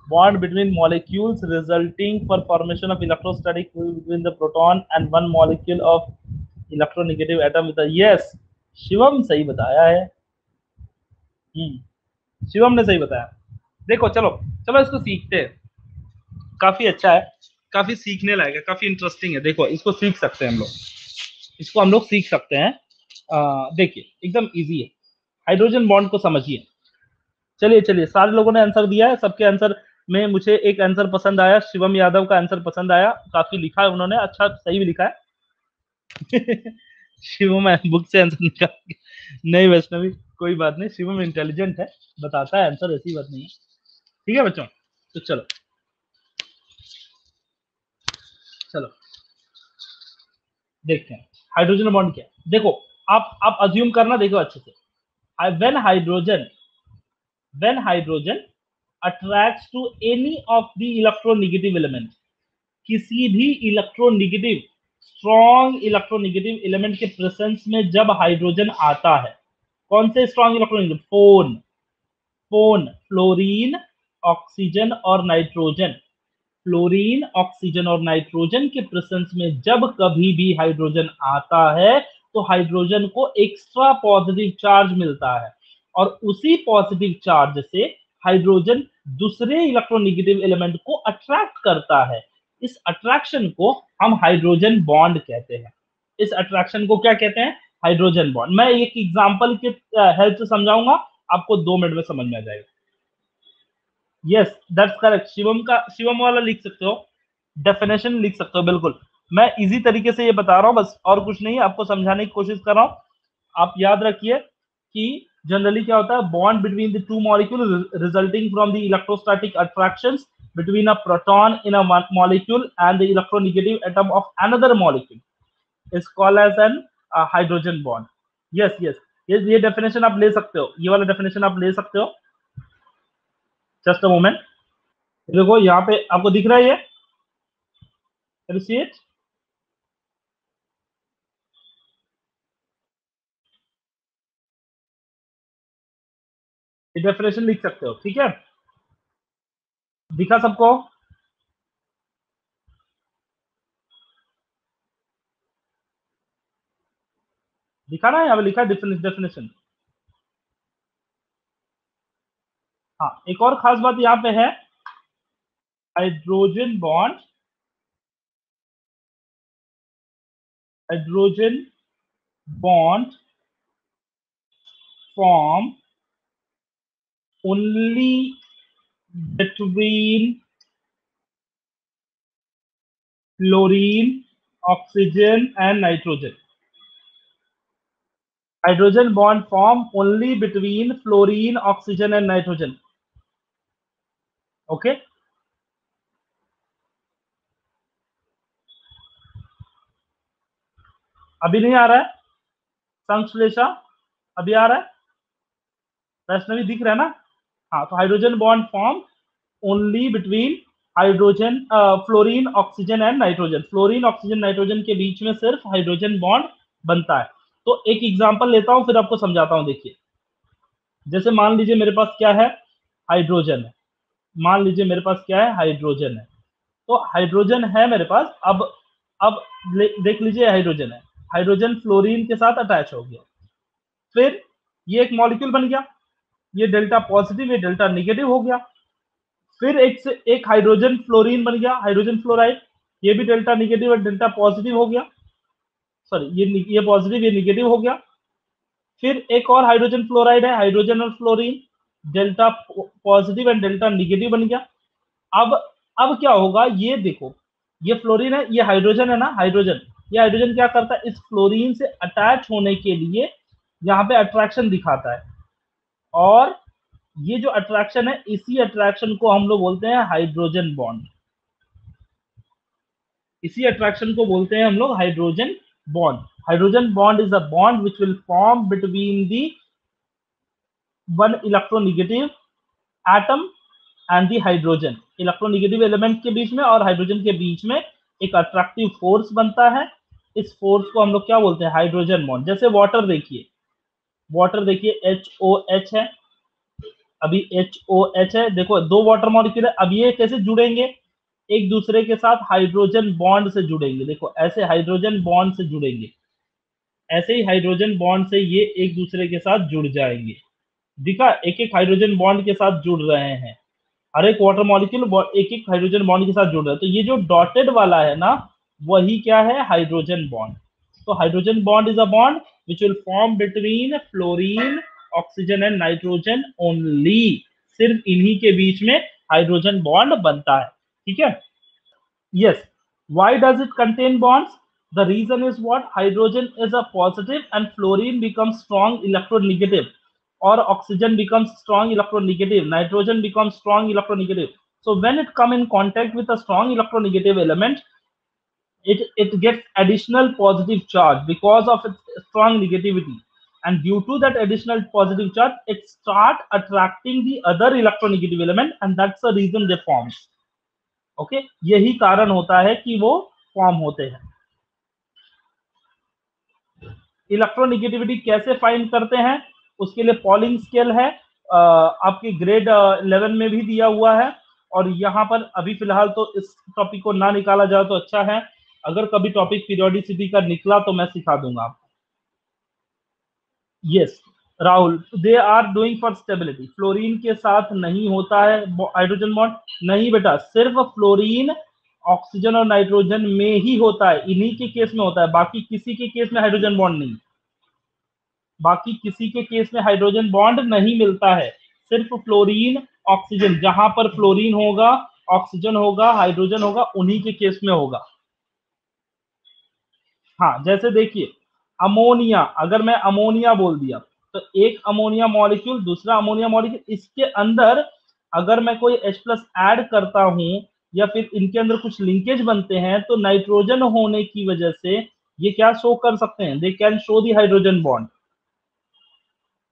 bond between molecules resulting for formation of electrostatic field between the proton and one molecule of electronegative atom with a, yes, Shivam सही बताया है। शिवम ने सही बताया। देखो चलो, चलो इसको सीखते हैं, काफी अच्छा है, काफी सीखने लायक है, काफी इंटरेस्टिंग है। देखो इसको सीख सकते हैं हम लोग, इसको हम लोग सीख सकते हैं। देखिए एकदम इजी है, हाइड्रोजन बॉन्ड को समझिए। चलिए चलिए, सारे लोगों ने आंसर दिया है, सबके आंसर में मुझे एक आंसर पसंद आया, शिवम यादव का आंसर पसंद आया, काफी लिखा है उन्होंने, अच्छा सही भी लिखा है। शिवम बुक से आंसर निकाल, नहीं वैष्णवी कोई बात नहीं, शिवम इंटेलिजेंट है, बताता है आंसर, ऐसी बात नहीं है। ठीक है बच्चों, तो चलो चलो देखते हैं हाइड्रोजन बॉन्ड क्या है। देखो आप अज्यूम करना, देखो अच्छे से, when hydrogen when hydrogen attracts to any of the electronegative element, किसी भी इलेक्ट्रोनेगेटिव स्ट्रॉन्ग इलेक्ट्रोनेगेटिव एलिमेंट के प्रेजेंस में जब हाइड्रोजन आता है, कौन से strong electronegative? Phone, fluorine, oxygen और नाइट्रोजन। फ्लोरीन, ऑक्सीजन और नाइट्रोजन के प्रेजेंस में जब कभी भी हाइड्रोजन आता है तो हाइड्रोजन को एक्स्ट्रा पॉजिटिव चार्ज मिलता है, और उसी पॉजिटिव चार्ज से हाइड्रोजन दूसरे इलेक्ट्रोनेगेटिव एलिमेंट को अट्रैक्ट करता है। इस अट्रैक्शन को हम हाइड्रोजन बॉन्ड कहते हैं। इस अट्रैक्शन को क्या कहते हैं? Hydrogen bond. मैं एक एग्जांपल के हेल्प से समझाऊंगा, आपको 2 मिनट में समझ में आ जाएगा। Yes, that's correct. शिवम वाला लिख सकते हो, डेफिनेशन लिख सकते हो, बिल्कुल। मैं इजी तरीके से ये बता रहा हूँ बस, और कुछ नहीं, आपको समझाने की कोशिश कर रहा हूँ। आप याद रखिए कि जनरली क्या होता है, bond between the two molecule resulting from the electrostatic attractions between a proton in a one molecule and the electronegative atom of another molecule is called as an hydrogen bond. yes yes ये definition आप ले सकते हो, ये वाला definition आप ले सकते हो। जस्ट अ मोमेंट, देखो यहाँ पे आपको दिख रहा है ये, कैन यू सी इट? ये डेफिनेशन लिख सकते हो, ठीक है? दिखा सबको? दिखा ना, यहाँ पे लिखा डेफिनेशन। हाँ, एक और खास बात यहाँ पे है, hydrogen bond, hydrogen bond form only between fluorine, oxygen and nitrogen. Hydrogen bond form only between fluorine, oxygen and nitrogen. Okay, अभी नहीं आ रहा है संश्लेषा? अभी आ रहा है? वैष्णवी दिख रहा है ना? हाँ, तो hydrogen bond form only between hydrogen, fluorine, oxygen and nitrogen. Fluorine, oxygen, nitrogen के बीच में सिर्फ हाइड्रोजन बॉन्ड बनता है। तो एक एग्जांपल लेता हूं, फिर आपको समझाता हूं। देखिए, जैसे मान लीजिए मेरे पास क्या है, हाइड्रोजन है। मान लीजिए मेरे पास क्या है, हाइड्रोजन है। तो हाइड्रोजन है मेरे पास। अब देख लीजिए, हाइड्रोजन है, हाइड्रोजन फ्लोरीन के साथ अटैच हो गया, फिर ये एक मॉलिक्यूल बन गया, ये डेल्टा पॉजिटिव, ये डेल्टा निगेटिव हो गया। फिर एक से एक हाइड्रोजन फ्लोरीन बन गया, हाइड्रोजन फ्लोराइड, ये भी डेल्टा निगेटिव और डेल्टा पॉजिटिव हो गया। सॉरी, ये पॉजिटिव, ये निगेटिव हो गया। फिर एक और हाइड्रोजन फ्लोराइड है, हाइड्रोजन और fluorine, delta positive and delta negative बन गया। अब अब क्या होगा, ये देखो, ये फ्लोरीन है, ये हाइड्रोजन है ना, हाइड्रोजन, ये हाइड्रोजन क्या करता है, इस फ्लोरीन से अटैच होने के लिए यहाँ पे अट्रैक्शन दिखाता है, और ये जो अट्रैक्शन है, इसी अट्रैक्शन को हम लोग बोलते हैं हाइड्रोजन बॉन्ड। इसी अट्रैक्शन को बोलते हैं हम लोग hydrogen bond. Hydrogen bond is a bond which will form between the one electronegative atom and the hydrogen. Electronegative element के बीच में और हाइड्रोजन के बीच में एक अट्रैक्टिव फोर्स बनता है। इस फोर्स को हम लोग क्या बोलते हैं, हाइड्रोजन बॉन्ड। जैसे वाटर देखिए, वाटर देखिए, HOH है, अभी HOH है, देखो दो वाटर मॉलिक्यूल है, अब ये कैसे जुड़ेंगे एक दूसरे के साथ, हाइड्रोजन बॉन्ड से जुड़ेंगे। देखो ऐसे हाइड्रोजन बॉन्ड से जुड़ेंगे, ऐसे ही हाइड्रोजन बॉन्ड से ये एक दूसरे के साथ जुड़ जाएंगे। दिखा, एक एक हाइड्रोजन बॉन्ड के साथ जुड़ रहे हैं, हर एक वाटर मॉलिक्यूल एक एक हाइड्रोजन बॉन्ड के साथ जुड़ रहा है। तो ये जो डॉटेड वाला है ना, वही क्या है, हाइड्रोजन बॉन्ड। तो hydrogen bond is a bond which will form between fluorine, oxygen and nitrogen only. सिर्फ इन्हीं के बीच में हाइड्रोजन बॉन्ड बनता है, ठीक है? Yes. Why does it contain bonds? The reason is what? Hydrogen is a positive and fluorine becomes strong electronegative, or oxygen becomes strong electronegative, nitrogen becomes strong electronegative. So when it come in contact with a strong electronegative element, it gets additional positive charge because of its strong negativity. And due to that additional positive charge, it start attracting the other electronegative element, and that's the reason they forms. Okay, यही कारण होता है कि वो form होते हैं। Electronegativity कैसे find करते हैं, उसके लिए पॉलिंग स्केल है, आपके ग्रेड 11 में भी दिया हुआ है। और यहाँ पर अभी फिलहाल तो इस टॉपिक को ना निकाला जाए तो अच्छा है, अगर कभी टॉपिक पीरियोडिसिटी का निकला तो मैं सिखा दूंगा आपको। Yes Rahul, they are doing for stability. Fluorine के साथ नहीं होता है हाइड्रोजन बॉन्ड, नहीं बेटा, सिर्फ फ्लोरीन ऑक्सीजन और नाइट्रोजन में ही होता है, इन्हीं के केस में होता है, बाकी किसी के केस में हाइड्रोजन बॉन्ड नहीं, बाकी किसी के केस में हाइड्रोजन बॉन्ड नहीं मिलता है, सिर्फ फ्लोरीन ऑक्सीजन, जहां पर फ्लोरीन होगा, ऑक्सीजन होगा, हाइड्रोजन होगा, उन्हीं के केस में होगा। हाँ, जैसे देखिए अमोनिया, अगर मैं अमोनिया बोल दिया तो एक अमोनिया मॉलिक्यूल, दूसरा अमोनिया मॉलिक्यूल, इसके अंदर अगर मैं कोई H+ ऐड करता हूं या फिर इनके अंदर कुछ लिंकेज बनते हैं तो नाइट्रोजन होने की वजह से ये क्या शो कर सकते हैं, they can show the hydrogen bond.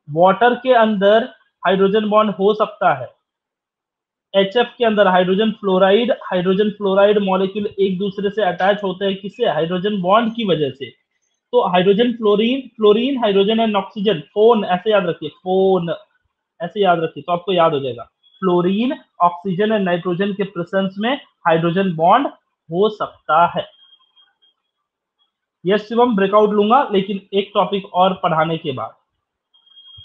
Water के अंदर हाइड्रोजन बॉन्ड हो सकता है, HF के अंदर हाइड्रोजन फ्लोराइड मॉलिक्यूल एक दूसरे से अटैच होते हैं, किससे, हाइड्रोजन बॉन्ड की वजह से। तो hydrogen fluorine, fluorine hydrogen and oxygen, phone ऐसे याद रखिए, फोन ऐसे याद रखिए तो आपको याद हो जाएगा, फ्लोरीन ऑक्सीजन एंड नाइट्रोजन के प्रेजेंस में हाइड्रोजन बॉन्ड हो सकता है। यस शिवम, ब्रेकआउट लूंगा लेकिन एक टॉपिक और पढ़ाने के बाद,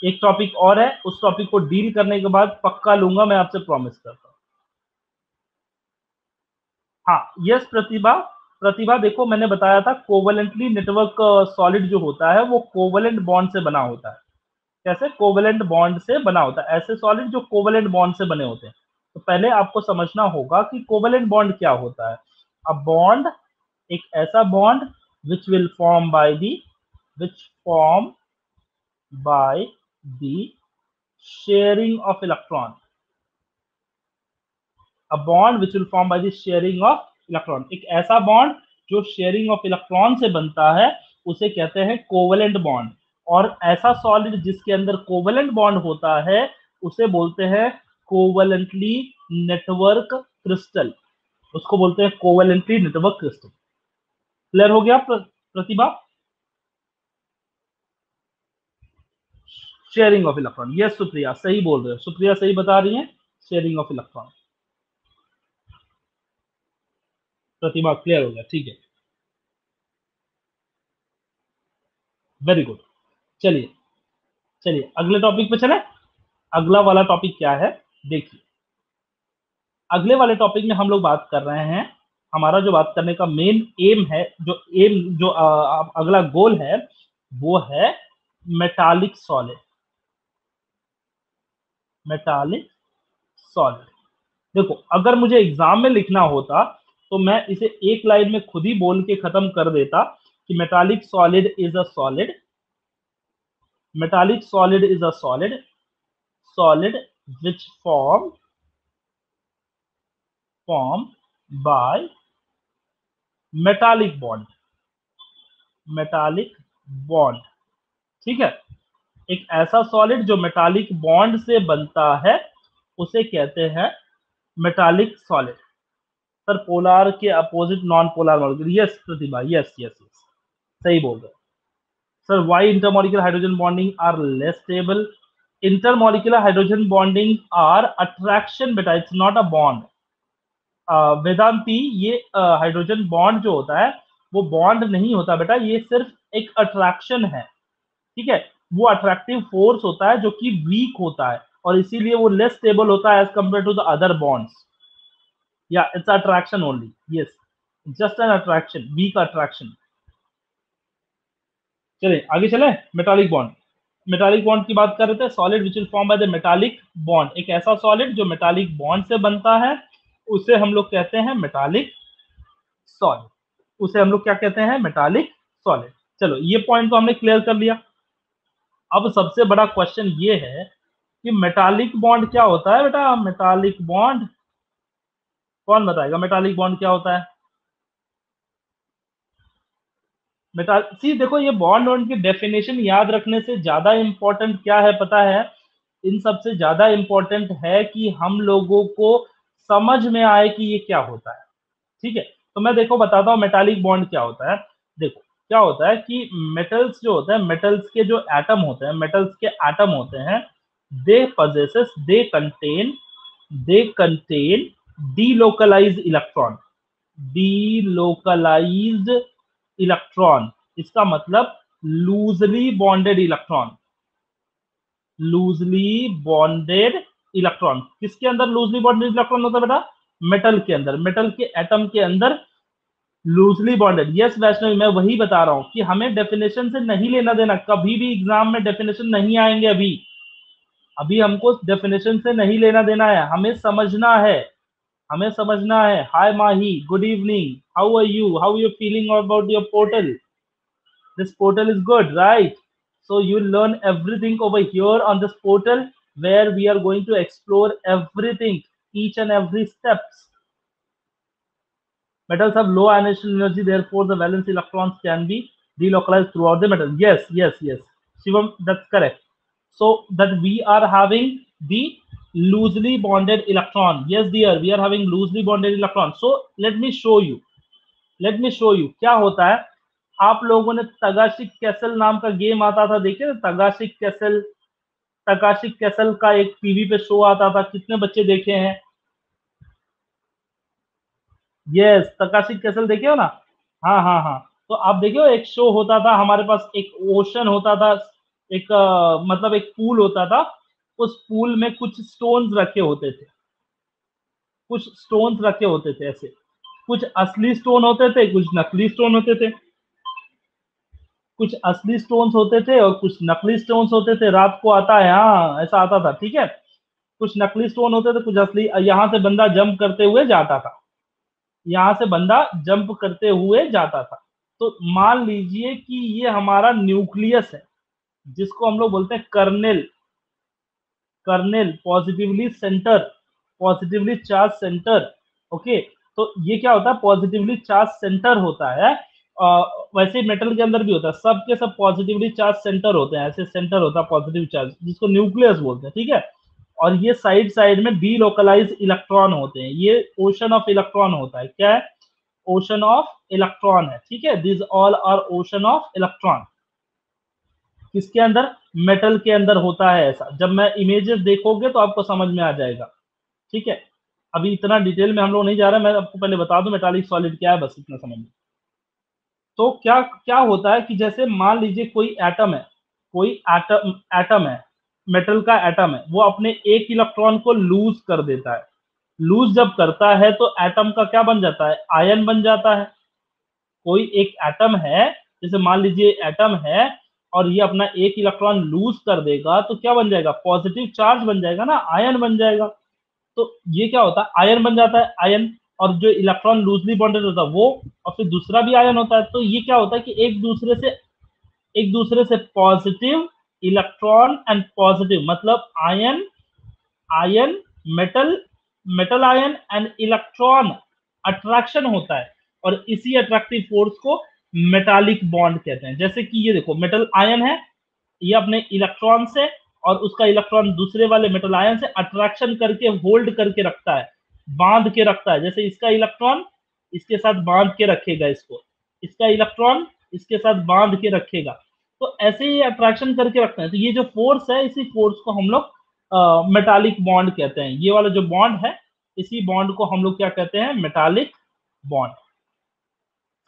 एक टॉपिक और है, उस टॉपिक को डील करने के बाद पक्का लूंगा, मैं आपसे प्रॉमिस करता हूं। हाँ यस प्रतिभा, प्रतिभा देखो मैंने बताया था कोवलेंटली नेटवर्क सॉलिड जो होता है वो कोवलेंट बॉन्ड से बना होता है। कैसे, कोवलेंट बॉन्ड से बना होता है, ऐसे सॉलिड जो कोवलेंट बॉन्ड से बने होते हैं। तो पहले आपको समझना होगा कि कोवलेंट बॉन्ड क्या होता है। अ बॉन्ड, एक ऐसा bond which will form by the, which form by the sharing of electron, a bond which will form by the sharing of electron, एक ऐसा बॉन्ड जो शेयरिंग ऑफ इलेक्ट्रॉन से बनता है उसे कहते हैं कोवलेंट बॉन्ड। और ऐसा सॉलिड जिसके अंदर कोवलेंट बॉन्ड होता है उसे बोलते हैं कोवलेंटली नेटवर्क क्रिस्टल, उसको बोलते हैं कोवलेंटली नेटवर्क क्रिस्टल। क्लियर हो गया Pratibha? Sharing of electron, yes Supriya सही बोल रहे हो, सुप्रिया सही बता रही है, sharing of electron. Pratibha clear हो गया, ठीक है, वेरी गुड। चलिए, चलिए अगले टॉपिक पे चले। अगला वाला टॉपिक क्या है, देखिए अगले वाले टॉपिक में हम लोग बात कर रहे हैं, हमारा जो बात करने का मेन एम है, जो अगला गोल है वो है मेटालिक सॉलिड, मेटालिक सॉलिड। देखो अगर मुझे एग्जाम में लिखना होता तो मैं इसे एक लाइन में खुद ही बोल के खत्म कर देता कि metallic solid is a solid, metallic solid is a solid, solid which form by metallic bond, metallic bond, ठीक है। एक ऐसा सॉलिड जो मेटालिक बॉन्ड से बनता है उसे कहते हैं मेटालिक सॉलिड। सर पोलार के opposite non polar molecule, yes Pratibha, yes yes yes सही बोल रहे हो। Sir why intermolecular hydrogen bonding are less stable, intermolecular hydrogen bonding are attraction बेटा, it's not a bond. Vedanti, ये हाइड्रोजन बॉन्ड जो होता है वो बॉन्ड नहीं होता बेटा, ये सिर्फ एक अट्रैक्शन है, ठीक है। वो अट्रैक्टिव फोर्स होता है जो कि वीक होता है और इसीलिए वो लेस स्टेबल होता है as compare to the other bonds. या it's attraction only, yes just an attraction, weak attraction. चलिए आगे चले, मेटालिक बॉन्ड, मेटालिक बॉन्ड की बात कर रहे थे, solid which will form by the metallic bond, एक ऐसा सॉलिड जो मेटालिक बॉन्ड से बनता है उसे हम लोग कहते हैं मेटालिक सॉलिड, उसे हम लोग क्या कहते हैं, मेटालिक सॉलिड। चलो ये पॉइंट तो हमने क्लियर कर लिया। अब सबसे बड़ा क्वेश्चन ये है कि मेटालिक बॉन्ड क्या होता है बेटा, मेटालिक बॉन्ड कौन बताएगा, मेटालिक बॉन्ड क्या होता है। मेटाल सी देखो, ये बॉन्ड वॉन्ड की डेफिनेशन याद रखने से ज्यादा इंपॉर्टेंट क्या है पता है, इन सबसे ज्यादा इंपॉर्टेंट है कि हम लोगों को समझ में आए कि ये क्या होता है, ठीक है। तो मैं देखो बताता हूँ मेटालिक बॉन्ड क्या होता है। देखो क्या होता है कि मेटल्स जो होते हैं, मेटल्स के जो एटम होते हैं, मेटल्स के एटम होते हैं, they possesses, they contain delocalized electron, delocalized electron, इसका मतलब loosely bonded electron, loosely bonded electron. किसके अंदर लूजली बॉन्डेड इलेक्ट्रॉन होता है बेटा? मेटल के अंदर, मेटल के एटम के अंदर लूजली बॉन्डेड। यस वैष्णवी, मैं वही बता रहा हूं कि हमें डेफिनेशन से नहीं लेना देना, कभी भी एग्जाम में डेफिनेशन नहीं आएंगे। अभी अभी हमको डेफिनेशन से नहीं लेना देना है, हमें समझना है, हमें समझना है। Hi Mahi, good evening, how are you, how you feeling about your portal? This portal is good, right? So you learn everything over here on this portal, where we are going to explore everything, each and every steps. Metals have low ionization energy, therefore the valence electrons can be delocalized throughout the metal. Yes, yes, yes. Shivam, that's correct. So that we are having the loosely bonded electron. Yes, dear, we are having loosely bonded electron. So let me show you. Let me show you क्या होता है। आप लोगों ने तगाशिक castle नाम का game आता था, देखे ना? तगाशिक कैसल, तगाशिक कैसल का एक टीवी पे शो आता था, कितने बच्चे देखे हैं? यस, तगाशिक कैसल देखे हो ना? हाँ हाँ हाँ। तो आप देखियो, एक शो होता था हमारे पास, एक ओशन होता था, एक मतलब एक पूल होता था, उस पूल में कुछ स्टोन्स रखे होते थे, कुछ स्टोन्स रखे होते थे ऐसे, कुछ असली स्टोन होते थे, कुछ नकली स्टोन होते थे, कुछ असली स्टोन्स होते थे और कुछ नकली स्टोन्स होते थे। रात को आता है, हाँ ऐसा आता था, ठीक है। कुछ नकली स्टोन होते थे, कुछ असली। यहाँ से बंदा जंप करते हुए जाता था, यहाँ से बंदा जंप करते हुए जाता था। तो मान लीजिए कि ये हमारा न्यूक्लियस है, जिसको हम लोग बोलते हैं kernel, kernel positively centre, positively charge centre. Okay, तो ये क्या होता है? पॉजिटिवली चार्ज सेंटर होता है। वैसे मेटल के अंदर भी होता है, सब के सब पॉजिटिवली चार्ज सेंटर होते हैं, ऐसे सेंटर होता है पॉजिटिव चार्ज, जिसको न्यूक्लियस बोलते हैं, ठीक है। और ये साइड साइड में डीलोकलाइज इलेक्ट्रॉन होते हैं, ये ओशन ऑफ इलेक्ट्रॉन होता है। क्या है? ओशन ऑफ इलेक्ट्रॉन है, ठीक है। This all are ocean of electron. किसके अंदर? मेटल के अंदर होता है ऐसा। जब मैं इमेजेस देखोगे तो आपको समझ में आ जाएगा, ठीक है। अभी इतना डिटेल में हम लोग नहीं जा रहे, मैं आपको पहले बता दूं मेटालिक सॉलिड क्या है, बस इतना समझ। तो क्या क्या होता है कि जैसे मान लीजिए कोई एटम है, कोई एटम एटम है, मेटल का एटम है, वो अपने एक इलेक्ट्रॉन को लूज कर देता है। लूज जब करता है तो एटम का क्या बन जाता है? आयन बन जाता है। कोई एक एटम है, जैसे मान लीजिए एटम है, और ये अपना एक इलेक्ट्रॉन लूज कर देगा तो क्या बन जाएगा? पॉजिटिव चार्ज बन जाएगा ना, आयन बन जाएगा। तो ये क्या होता है? आयन बन जाता है, आयन। और जो इलेक्ट्रॉन लूजली बॉन्डेड होता है वो, और फिर दूसरा भी आयन होता है। तो ये क्या होता है कि एक दूसरे से पॉजिटिव इलेक्ट्रॉन एंड पॉजिटिव, मतलब ion, ion, metal, metal ion and electron attraction होता है। और इसी अट्रैक्टिव फोर्स को मेटालिक बॉन्ड कहते हैं। जैसे कि ये देखो, मेटल आयन है, ये अपने इलेक्ट्रॉन से और उसका इलेक्ट्रॉन दूसरे वाले मेटल आयन से अट्रैक्शन करके होल्ड करके रखता है, बांध के रखता है। जैसे इसका इलेक्ट्रॉन इसके साथ बांध के रखेगा इसको, इसका इलेक्ट्रॉन इसके साथ बांध के रखेगा। तो ऐसे ही अट्रैक्शन करके रखते हैं। तो ये जो फोर्स है, इसी फोर्स को हम लोग मेटालिक बॉन्ड कहते हैं। ये वाला जो बॉन्ड है, इसी बॉन्ड को हम लोग क्या कहते हैं? Metallic bond.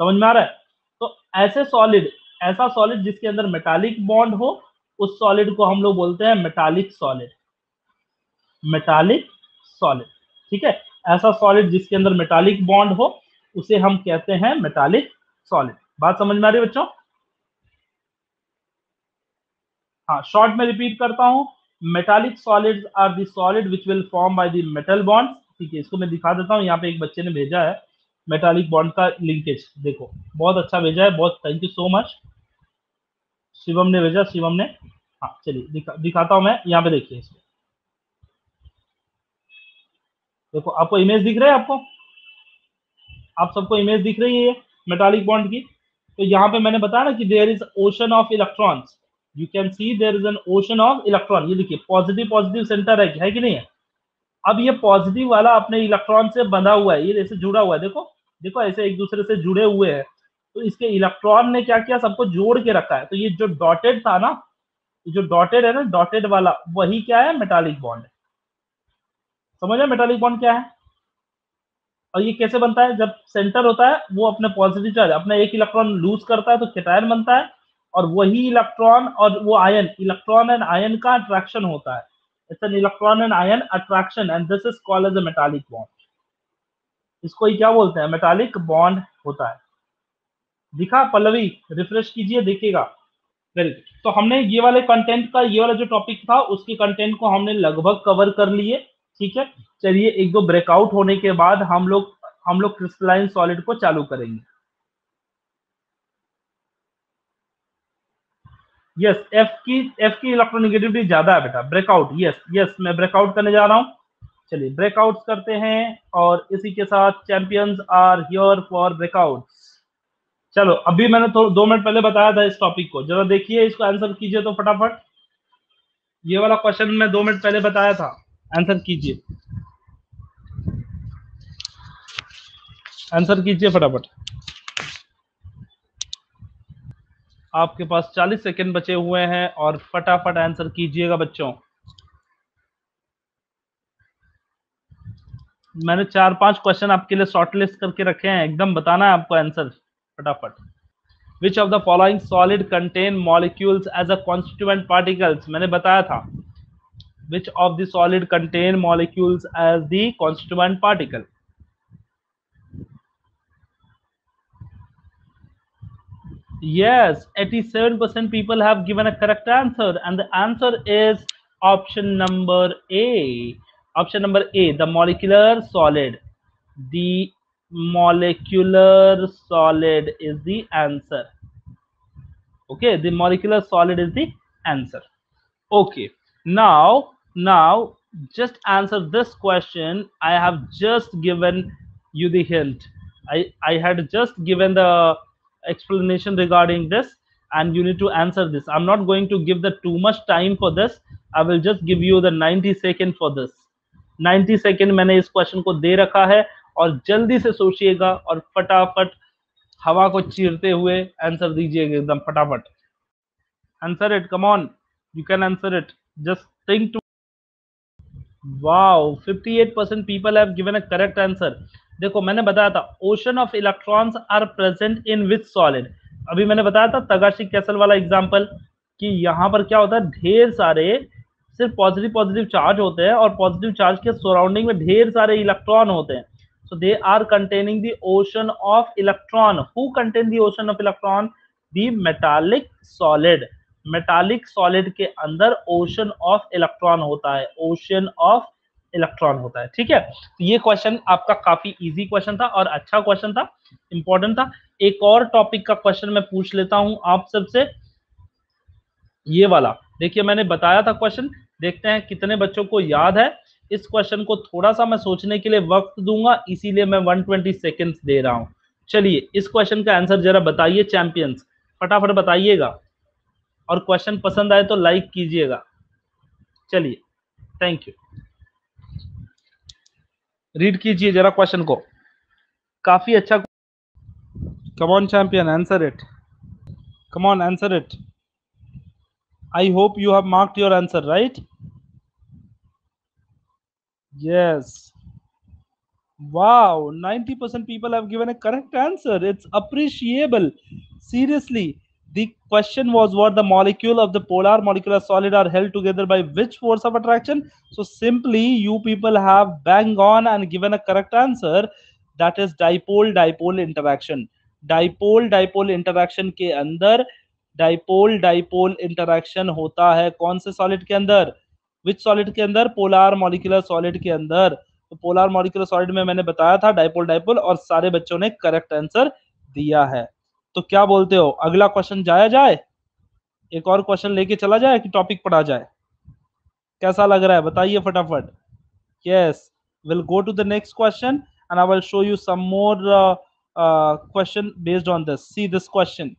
समझ में आ रहा है? तो ऐसे सॉलिड, ऐसा सॉलिड जिसके अंदर मेटालिक बॉन्ड हो, उस सॉलिड को हम लोग बोलते हैं मेटालिक सॉलिड, मेटालिक सॉलिड, ठीक है। ऐसा सॉलिड जिसके अंदर मेटालिक बॉन्ड हो, उसे हम कहते हैं मेटालिक सॉलिड। बात समझ में आ रही है बच्चों? हाँ, शॉर्ट में रिपीट करता हूं। Metallic solids are the solid which will form by the metal bond, ठीक है। इसको मैं दिखा देता हूं। यहाँ पे एक बच्चे ने भेजा है मेटालिक बॉन्ड का लिंकेज, देखो बहुत अच्छा भेजा है, बहुत thank you so much. Shivam ने भेजा, शिवम ने। हाँ चलिए दिखाता हूं मैं। यहाँ पे देखिए, इसमें देखो, आपको इमेज दिख रहा है? आपको, आप सबको इमेज दिख रही है मेटालिक बॉन्ड की? तो यहाँ पे मैंने बताया ना कि there is ocean of electrons, you can see there is an ocean of electron. ये देखिए, पॉजिटिव पॉजिटिव सेंटर है कि नहीं है? अब ये पॉजिटिव वाला अपने इलेक्ट्रॉन से बंधा हुआ है, ये ऐसे जुड़ा हुआ है, देखो देखो, ऐसे एक दूसरे से जुड़े हुए हैं। तो इसके इलेक्ट्रॉन ने क्या किया, सबको जोड़ के रखा है। तो ये जो डॉटेड था ना, जो डॉटेड है ना, डॉटेड वाला, वही क्या है, मेटालिक बॉन्ड है। समझ में मेटालिक बॉन्ड क्या है। और ये कैसे बनता है, जब सेंटर होता है वो अपने पॉजिटिव चार्ज, अपना एक इलेक्ट्रॉन लूज करता है तो कैटायन बनता है, और वही इलेक्ट्रॉन और वो आयन, इलेक्ट्रॉन एंड आयन का अट्रैक्शन होता है। It's an electron and ion attraction and this is called as a metallic bond. इसको ही क्या बोलते हैं, मेटालिक बॉन्ड होता है। दिखा पल्लवी, रिफ्रेश कीजिए, देखिएगा। Very good. तो हमने ये वाले कंटेंट का, ये वाला जो टॉपिक था उसके कंटेंट को हमने लगभग कवर कर लिए। ठीक है, चलिए एक दो ब्रेकआउट होने के बाद हम लोग क्रिस्टलाइन सॉलिड को चालू करेंगे। यस, एफ की इलेक्ट्रोनेगेटिविटी ज्यादा है बेटा। ब्रेकआउट, यस यस, मैं ब्रेकआउट करने जा रहा हूँ। चलिए ब्रेकआउट करते हैं, और इसी के साथ champions are here for breakout. चलो, अभी मैंने तो 2 मिनट पहले बताया था इस टॉपिक को, जरा देखिए, इसको आंसर कीजिए तो फटाफट। ये वाला क्वेश्चन मैं 2 मिनट पहले बताया था, आंसर कीजिए, आंसर कीजिए फटाफट। आपके पास 40 सेकंड बचे हुए हैं और फटाफट आंसर कीजिएगा बच्चों। मैंने 4-5 क्वेश्चन आपके लिए शॉर्टलिस्ट करके रखे हैं, एकदम बताना है आपको आंसर फटाफट। Which of the following solid contain molecules as a constituent particles, मैंने बताया था। Which of the solid contain molecules as the constituent particle. Yes, 87% people have given a correct answer, and the answer is option number A. Option number A, the molecular solid. The molecular solid is the answer. Okay, the molecular solid is the answer. Okay, now just answer this question. I have just given you the hint. I had just given the explanation regarding this, and you need to answer this. I'm not going to give the too much time for this. I will just give you the 90 second for this. 90 second मैंने इस question को दे रखा है, और जल्दी से सोचिएगा और फटाफट हवा को चीरते हुए आंसर दीजिएगा एकदम फटाफट। Answer it, come on, you can answer it, just think to। wow, 58% people have given a correct answer। देखो मैंने बताया था, ocean of electrons are present in which solid. अभी मैंने बताया था तगाशी कैसल वाला एग्जांपल, कि यहाँ पर क्या होता है, ढेर सारे सिर्फ पॉजिटिव पॉजिटिव चार्ज होते हैं, और पॉजिटिव चार्ज के सराउंडिंग में ढेर सारे इलेक्ट्रॉन होते हैं। so they are containing the ocean of electron। who contain the ocean of electron? the metallic solid। Metallic solid के अंदर ओशन ऑफ इलेक्ट्रॉन होता है, ओशन ऑफ इलेक्ट्रॉन होता है। ठीक है, तो ये क्वेश्चन आपका काफी इजी क्वेश्चन था और अच्छा क्वेश्चन था, इंपॉर्टेंट था। एक और टॉपिक का क्वेश्चन मैं पूछ लेता हूं आप सबसे, ये वाला देखिए, मैंने बताया था क्वेश्चन, देखते हैं कितने बच्चों को याद है। इस क्वेश्चन को थोड़ा सा मैं सोचने के लिए वक्त दूंगा, इसीलिए मैं 120 सेकेंड्स दे रहा हूं। चलिए इस क्वेश्चन का आंसर जरा बताइए चैंपियंस, फटाफट बताइएगा, और क्वेश्चन पसंद आए तो लाइक कीजिएगा। चलिए, थैंक यू। रीड कीजिए जरा क्वेश्चन को, काफी अच्छा। Come on champion, answer it, come on answer it. I hope you have marked your answer, right? Yes, wow, 90% people have given a correct answer. It's appreciable, seriously. The question was what the molecule of the polar molecular solid are held together by which force of attraction. So simply you people have bang on and given a correct answer, that is dipole dipole interaction। dipole dipole interaction के अंदर dipole dipole interaction होता है कौन से solid के अंदर, which solid के अंदर, polar molecular solid के अंदर। तो पोलर मॉलिक्यूलर सॉलिड में मैंने बताया था डाइपोल डाइपोल, और सारे बच्चों ने करेक्ट आंसर दिया है। तो क्या बोलते हो, अगला क्वेश्चन जाया जाए, एक और क्वेश्चन लेके चला जाए कि टॉपिक पढ़ा जाए, कैसा लग रहा है बताइए फटाफट। Yes, will go to the next question and I will show you some more question based on this. See this question,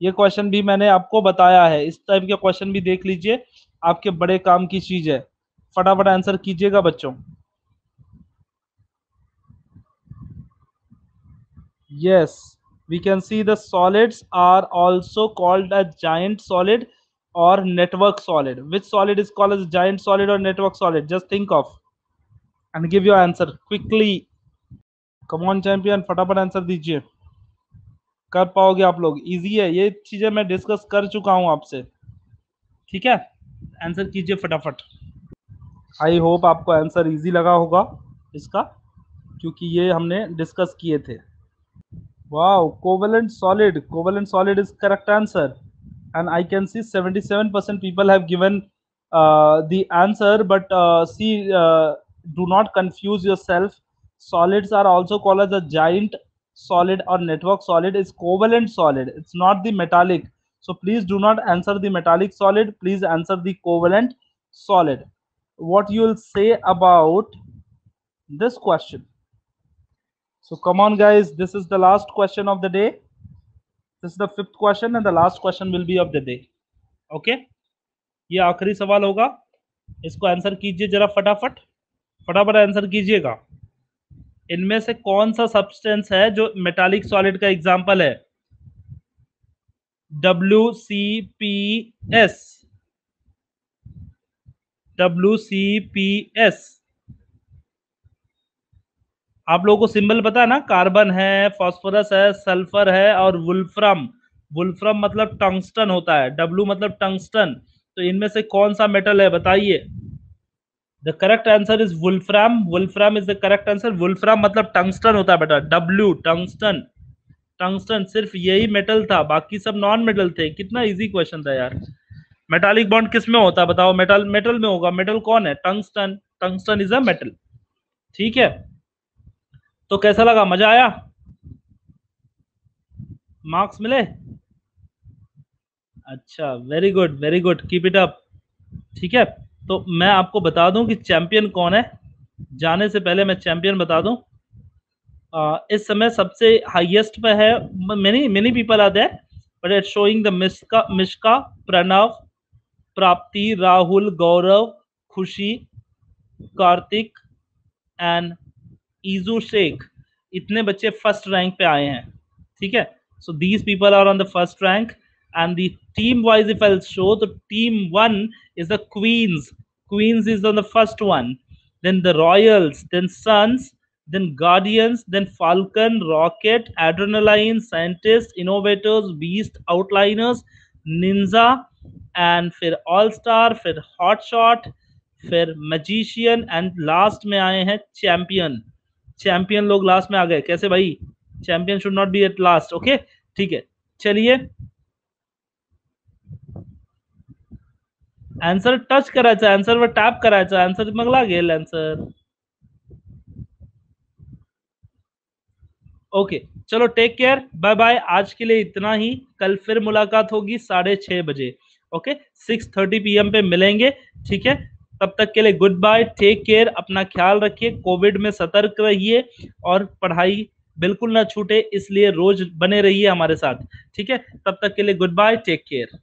ये क्वेश्चन भी मैंने आपको बताया है, इस टाइप के क्वेश्चन भी देख लीजिए, आपके बड़े काम की चीज है। फटाफट आंसर कीजिएगा बच्चों। Yes, We can see the solids are also called a giant solid or network solid. Which solid is called as giant solid or network solid? Just think of and give your answer quickly. Come on champion, फटाफट answer दीजिए. कर पाओगे आप लोग. Easy है, ये चीजें मैं डिस्कस कर चुका हूं आपसे. ठीक है, आंसर कीजिए फटाफट. आई होप आपको आंसर इजी लगा होगा इसका, क्योंकि ये हमने डिस्कस किए थे. Wow, covalent solid is correct answer, and I can see 77% people have given the answer. But see, do not confuse yourself. Solids are also called as a giant solid or network solid. Is covalent solid. It's not the metallic. So please do not answer the metallic solid. Please answer the covalent solid. What you will say about this question? So come on guys, this is the last question of the day. This is the 5th question and the last question will be of the day. Okay, ये आखिरी सवाल होगा. इसको answer कीजिए जरा फटाफट. फटाफट answer कीजिएगा. इनमें से कौन सा सब्सटेंस है जो मेटालिक सॉलिड का एग्जांपल है? WCPS. WCPS. आप लोगों को सिंबल पता है ना? कार्बन है, फास्फोरस है, सल्फर है और वुल्फ्रम. वुल्फ्रम मतलब टंगस्टन होता है. W मतलब टंगस्टन. तो इनमें से कौन सा मेटल है बताइए? The correct answer is wolfram. Wolfram is the correct answer. Wolfram मतलब टंगस्टन होता है बेटा. W tungsten. टंगस्टन सिर्फ यही मेटल था, बाकी सब नॉन मेटल थे. कितना इजी क्वेश्चन था यार. मेटालिक बॉन्ड किस में होता है बताओ? मेटल में होगा. मेटल कौन है? Tungsten. Tungsten is a metal. ठीक है, तो कैसा लगा? मजा आया? मार्क्स मिले? अच्छा, very good, very good, keep it up. ठीक है, तो मैं आपको बता दूं कि चैंपियन कौन है. जाने से पहले मैं चैंपियन बता दूं. इस समय सबसे हाईएस्ट पे है. Many people are there, but it's showing the Mishka, Pranav, Prapti, Rahul, गौरव, खुशी, कार्तिक एंड ईजू शेख. इतने बच्चे फर्स्ट रैंक पे आए हैं. ठीक है, so these people are on the first rank. And the team wise if I'll show, the team 1 is the Queens is on the first one, then the Royals, then Suns, then Guardians, then Falcon, Rocket, Adrenaline, Scientists, Innovators, Beast, Outliners, Ninja, and फिर all star, फिर hot shot, फिर magician and last में आए हैं champion. Champion लोग last में आ गए. कैसे भाई? Champion should not be at last. Okay, ठीक है, चलिए. आन्सर टच करायचं, आन्सरवर टॅप करायचं, आन्सर मग लागेल आन्सर. ओके, चलो टेक केयर, बाय बाय. आज के लिए इतना ही. कल फिर मुलाकात होगी 6:30 बजे. ओके, 6:30 PM पे मिलेंगे. ठीक है, तब तक के लिए गुड बाय, टेक केयर, अपना ख्याल रखिए, कोविड में सतर्क रहिए और पढ़ाई बिल्कुल ना छूटे, इसलिए रोज बने रहिए हमारे साथ. ठीक है, तब तक के लिए गुड बाय, टेक केयर.